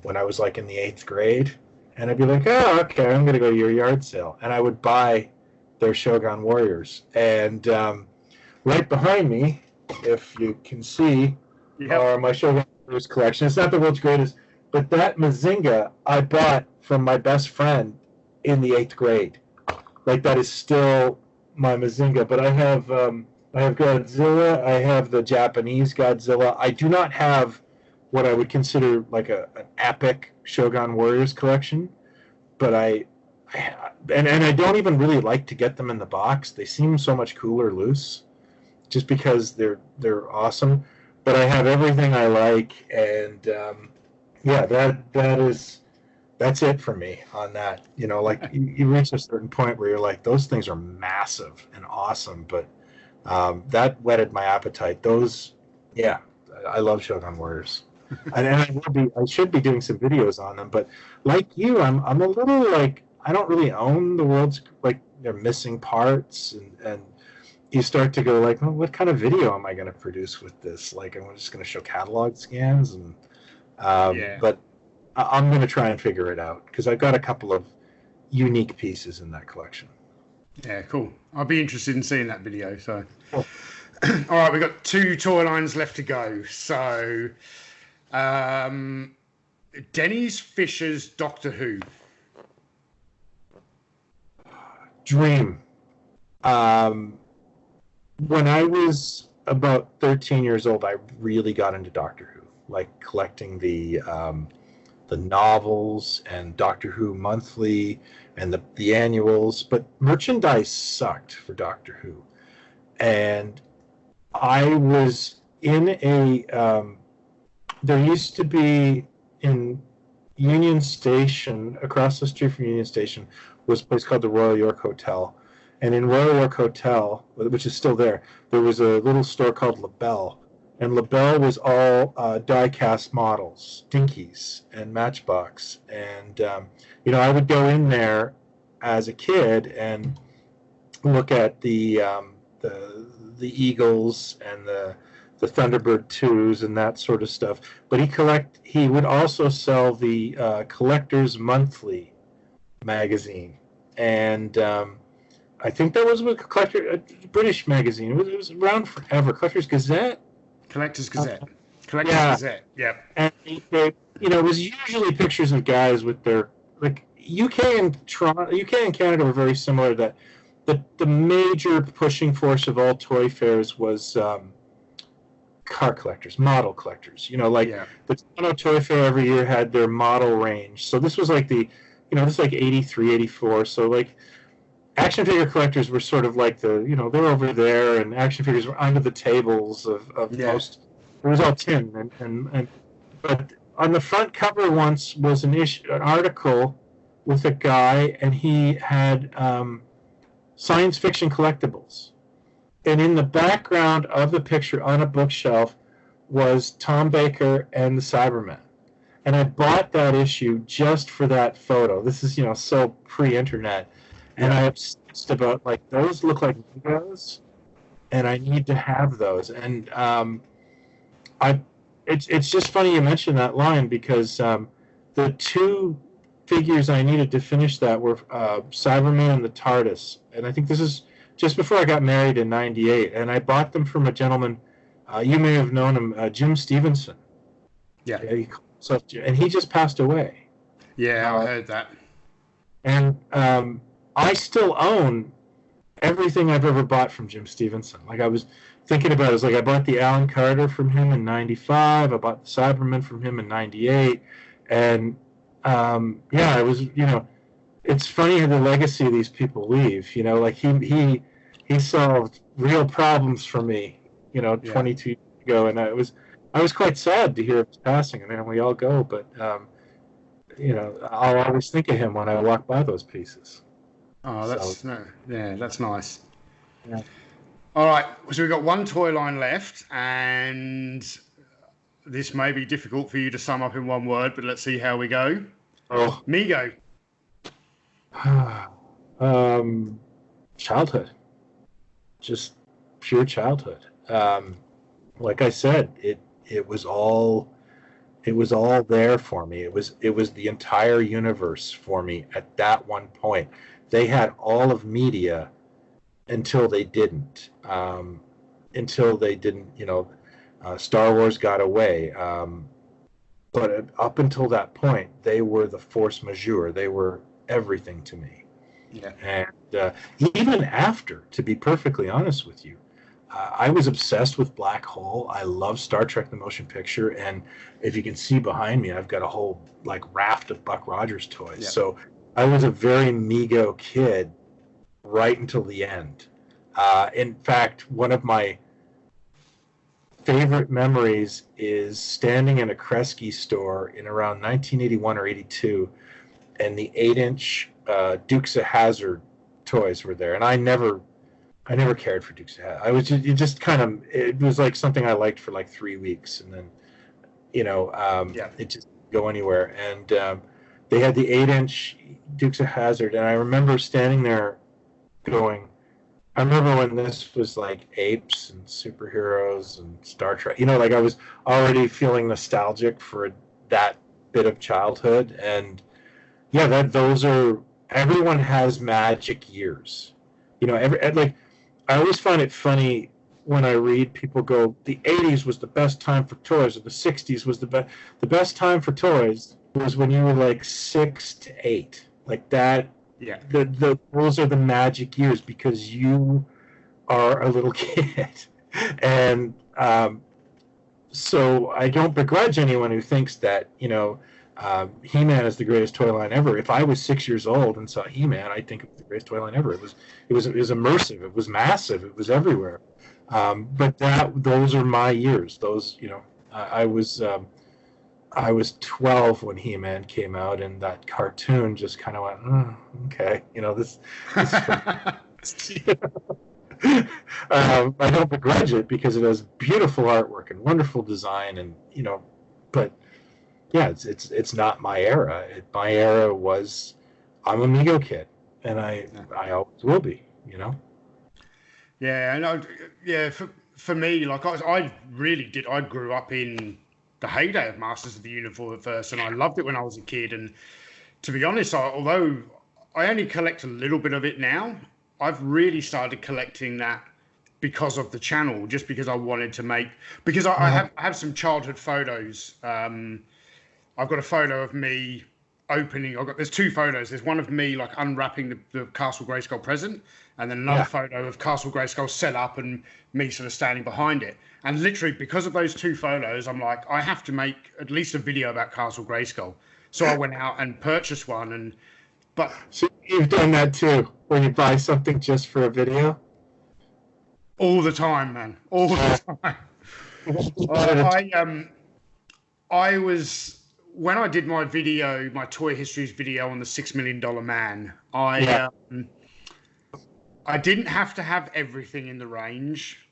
[SPEAKER 2] when I was like in the 8th grade. And I'd be like, oh, okay, I'm going to go to your yard sale. And I would buy their Shogun Warriors. And right behind me, if you can see, are my Shogun Warriors collection. It's not the world's greatest, but that Mazinga I bought from my best friend in the 8th grade. That is still my Mazinga. But I have Godzilla. I have the Japanese Godzilla. I do not have what I would consider an epic Shogun Warriors collection, but I don't even really like to get them in the box. They seem so much cooler loose, just because they're awesome. But I have everything I like, and that's it for me on that. You reach a certain point where you're like, those things are massive and awesome, but that whetted my appetite. I love Shogun Warriors. And I should be doing some videos on them, but like you, I'm a little I don't really own the world's, they're missing parts, and you start to go well, what kind of video am I going to produce with this? I'm just going to show catalog scans, and but I'm going to try and figure it out, because I've got a couple of unique pieces in that collection.
[SPEAKER 1] Yeah, cool. I'll be interested in seeing that video. So, cool. All right, we've got 2 toy lines left to go. So, Denny's Fisher's Doctor Who.
[SPEAKER 2] Dream. When I was about 13 years old, I really got into Doctor Who, collecting the novels and Doctor Who Monthly and the annuals, but merchandise sucked for Doctor Who. And I was in a there used to be in Union Station, across the street from Union Station, was a place called the Royal York Hotel. And in Royal York Hotel, which is still there was a little store called LaBelle. And LaBelle was all die-cast models, Dinkies and Matchbox. And, I would go in there as a kid and look at the Eagles and the Thunderbird 2s and that sort of stuff. But he would also sell the Collector's Monthly magazine. And I think that was a British magazine. It was around forever. Collector's Gazette.
[SPEAKER 1] Gazette. Yeah.
[SPEAKER 2] And they, it was usually pictures of guys with their UK and Canada were very similar. That the major pushing force of all toy fairs was car collectors, model collectors. The Toronto Toy Fair every year had their model range. So this was like this is like 83, 84. So action figure collectors were sort of like they were over there, and action figures were under the tables of most. It was all tin, but on the front cover once was an article with a guy, and he had science fiction collectibles, and in the background of the picture on a bookshelf was Tom Baker and the Cyberman. And I bought that issue just for that photo. This is so pre-internet. And I obsessed about those look like Megos, and I need to have those. And it's just funny you mentioned that line, because the two figures I needed to finish that were Cyberman and the Tardis. And I think this is just before I got married in '98, and I bought them from a gentleman. You may have known him, Jim Stevenson.
[SPEAKER 1] Yeah.
[SPEAKER 2] And he just passed away.
[SPEAKER 1] Yeah, I heard that.
[SPEAKER 2] And I still own everything I've ever bought from Jim Stevenson. I was thinking about it, I bought the Alan Carter from him in '95. I bought the Cyberman from him in '98. And, it was, it's funny how the legacy these people leave. He solved real problems for me, 22 years ago. And I was quite sad to hear of his passing. I mean, we all go, but, I'll always think of him when I walk by those pieces.
[SPEAKER 1] Oh, that's nice.
[SPEAKER 2] Yeah.
[SPEAKER 1] All right, so we've got one toy line left, and this may be difficult for you to sum up in one word, but let's see how we go.
[SPEAKER 2] Oh,
[SPEAKER 1] Mego.
[SPEAKER 2] Childhood, just pure childhood. Like I said, it was all there for me. It was the entire universe for me at that one point. They had all of media until they didn't. Star Wars got away. But up until that point, they were the force majeure. They were everything to me.
[SPEAKER 1] Yeah.
[SPEAKER 2] And even after, to be perfectly honest with you, I was obsessed with Black Hole. I love Star Trek: The Motion Picture, and if you can see behind me, I've got a whole raft of Buck Rogers toys.
[SPEAKER 1] Yeah.
[SPEAKER 2] So I was a very Mego kid right until the end. In fact, one of my favorite memories is standing in a Kresge store in around 1981 or 82, and the 8-inch Dukes of Hazzard toys were there, and I never cared for Dukes of Hazzard. I was it was like something I liked for 3 weeks, and then it just didn't go anywhere. And they had the 8-inch Dukes of Hazzard, and I remember standing there going, I remember when this was apes and superheroes and Star Trek. I was already feeling nostalgic for that bit of childhood. And yeah, everyone has magic years. I always find it funny when I read people go, the 80s was the best time for toys, or the 60s was the best time for toys was when you were 6 to 8. That.
[SPEAKER 1] Yeah.
[SPEAKER 2] Those are the magic years because you are a little kid. And so I don't begrudge anyone who thinks that, He-Man is the greatest toy line ever. If I was 6 years old and saw He-Man, I'd think it was the greatest toy line ever. It was immersive. It was massive. It was everywhere. But those are my years. Those, I was I was 12 when He-Man came out, and that cartoon just kind of went, oh, okay, this I don't begrudge it because it has beautiful artwork and wonderful design, and but yeah, it's not my era. My era was, I'm a Mego kid, and I always will be.
[SPEAKER 1] Yeah, and for me, like I really did. I grew up in the heyday of Masters of the Universe, and I loved it when I was a kid. And to be honest, although I only collect a little bit of it now, I've really started collecting that because of the channel, just because I wanted to make. Because I have some childhood photos. I've got a photo of me opening. There's two photos. There's one of me like unwrapping the Castle Grayskull present, and then another photo of Castle Grayskull set up and me sort of standing behind it. And literally, because of those two photos, I'm like, I have to make at least a video about Castle Grayskull. So I went out and purchased one.
[SPEAKER 2] So you've done that too, where you buy something just for a video?
[SPEAKER 1] All the time, man. All the time. I was, when I did my video, my Toy Histories video on the $6 Million Man, I didn't have to have everything in the range.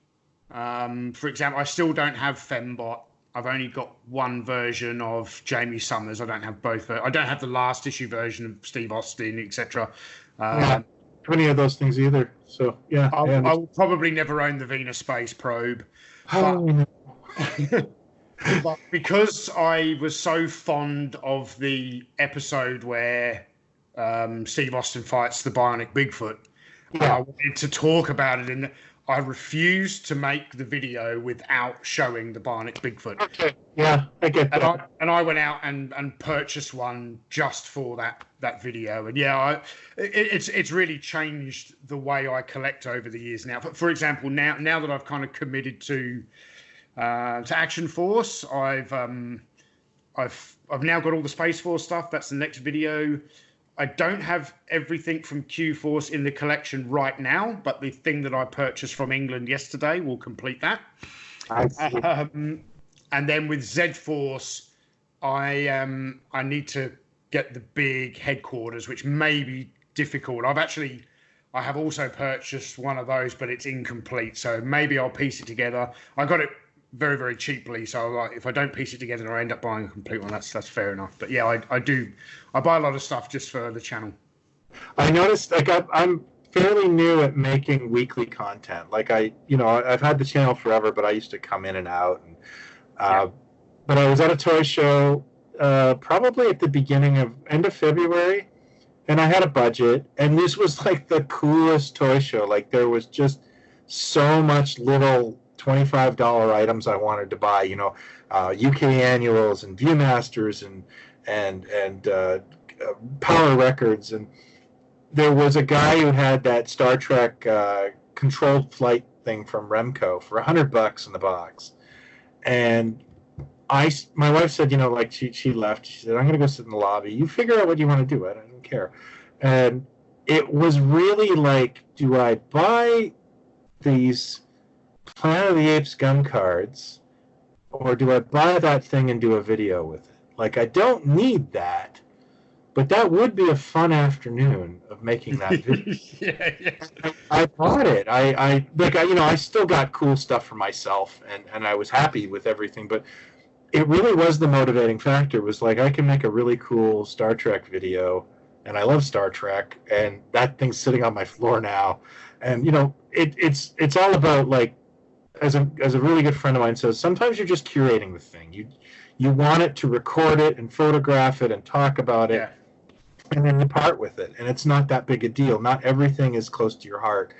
[SPEAKER 1] For example, I still don't have Fembot. I've only got one version of Jamie Summers. I don't have both. I don't have the last issue version of Steve Austin, etc.
[SPEAKER 2] Not any of those things either. So yeah,
[SPEAKER 1] I will probably never own the Venus Space Probe. But because I was so fond of the episode where Steve Austin fights the Bionic Bigfoot, I wanted to talk about it, and I refused to make the video without showing the Bionic Bigfoot.
[SPEAKER 2] Okay, yeah, I get that.
[SPEAKER 1] And I went out and purchased one just for that video. And yeah, it's really changed the way I collect over the years now. For example, now that I've kind of committed to Action Force, I've now got all the Space Force stuff. That's the next video. I don't have everything from Q-Force in the collection right now, but the thing that I purchased from England yesterday will complete that. And then with Z-Force, I need to get the big headquarters, which may be difficult. I have also purchased one of those, but it's incomplete, so maybe I'll piece it together. I got it very, very cheaply, so if I don't piece it together, I end up buying a complete one. That's fair enough. But yeah, I buy a lot of stuff just for the channel.
[SPEAKER 2] I noticed I'm fairly new at making weekly content. Like I've had the channel forever, but I used to come in and out. But I was at a toy show probably at the end of February, and I had a budget, and this was like the coolest toy show. Like there was just so much little $25 items I wanted to buy, UK annuals and Viewmasters and Power Records, and there was a guy who had that Star Trek controlled flight thing from Remco for $100 in the box, and my wife said, she left. She said, I'm going to go sit in the lobby. You figure out what you want to do. I don't care. And it was really like, do I buy these Planet of the Apes gun cards, or do I buy that thing and do a video with it? Like, I don't need that, but that would be a fun afternoon of making that video.
[SPEAKER 1] Yeah.
[SPEAKER 2] I bought it. I still got cool stuff for myself, and I was happy with everything, but it really was the motivating factor. Was like, I can make a really cool Star Trek video, and I love Star Trek, and that thing's sitting on my floor now, and it's all about, like, as a really good friend of mine says, sometimes you're just curating the thing. You want it to record it and photograph it and talk about it, and then you part with it, and it's not that big a deal. Not everything is close to your heart,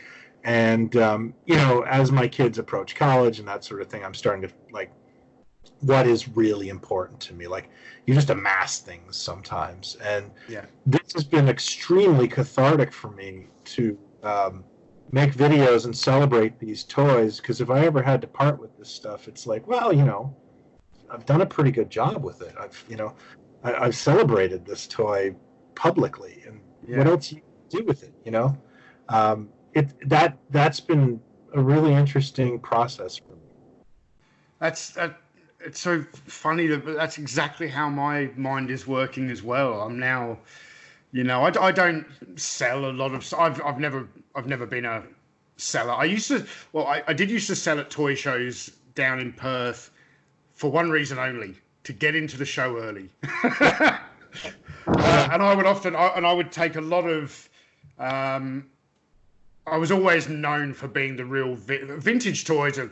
[SPEAKER 2] and as my kids approach college and that sort of thing, I'm starting to like, what is really important to me. Like, you just amass things sometimes, and this has been extremely cathartic for me to make videos and celebrate these toys, because if I ever had to part with this stuff, it's like, well, I've done a pretty good job with it. I've celebrated this toy publicly, and what else you do with it? That's been a really interesting process for me.
[SPEAKER 1] it's so funny that that's exactly how my mind is working as well. I'm now, I don't sell a lot of. I've never been a seller. I used to. Well, I did used to sell at toy shows down in Perth for one reason only: to get into the show early. And I would take a lot of. I was always known for being the real vintage toys are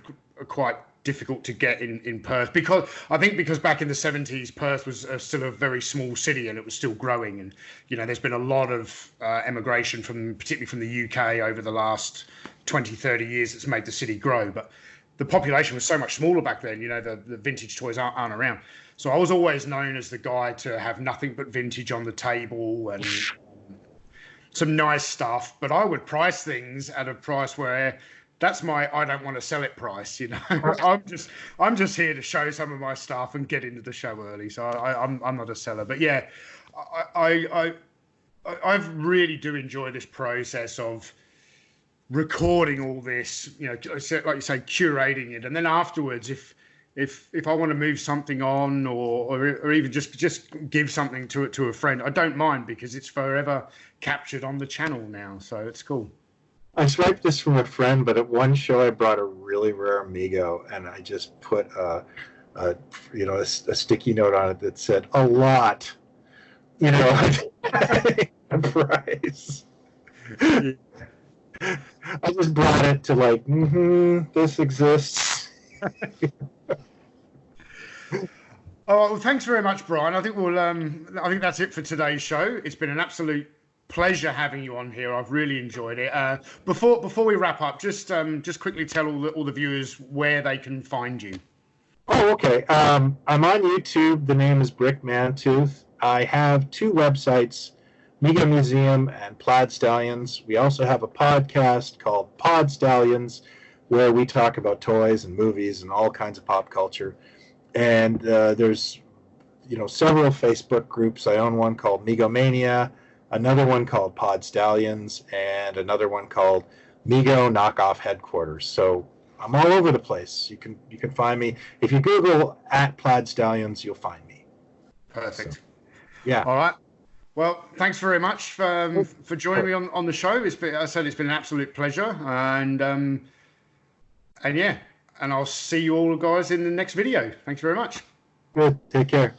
[SPEAKER 1] quite difficult to get in Perth because back in the 70s Perth was still a very small city and it was still growing, and there's been a lot of emigration particularly from the UK over the last 20-30 years that's made the city grow, but the population was so much smaller back then. The vintage toys aren't around, so I was always known as the guy to have nothing but vintage on the table and some nice stuff, but I would price things at a price where that's my I don't want to sell it price. I'm just here to show some of my stuff and get into the show early. So I'm not a seller, but yeah, I really do enjoy this process of recording all this. Like you say, curating it, and then afterwards, if I want to move something on or even just give something to a friend, I don't mind because it's forever captured on the channel now. So it's cool.
[SPEAKER 2] I swiped this from a friend, but at one show I brought a really rare Mego, and I just put a sticky note on it that said a lot, price. I just brought it to this exists.
[SPEAKER 1] Oh, well, thanks very much, Brian. I think I think that's it for today's show. It's been an absolute pleasure having you on here. I've really enjoyed it. Before we wrap up, just quickly tell all the viewers where they can find you.
[SPEAKER 2] Oh, okay. I'm on YouTube. The name is Brick Mantooth. I have two websites, Migo Museum and Plaidstallions. We also have a podcast called Podstallions, where we talk about toys and movies and all kinds of pop culture. And there's several Facebook groups. I own one called Migo Mania, another one called Podstallions, and another one called Migo Knockoff Headquarters. So I'm all over the place. You can find me. If you Google @Plaidstallions, you'll find me.
[SPEAKER 1] Perfect.
[SPEAKER 2] So, yeah.
[SPEAKER 1] All right. Well, thanks very much for joining me on the show. It's been an absolute pleasure, and yeah, and I'll see you all guys in the next video. Thanks very much.
[SPEAKER 2] Good. Take care.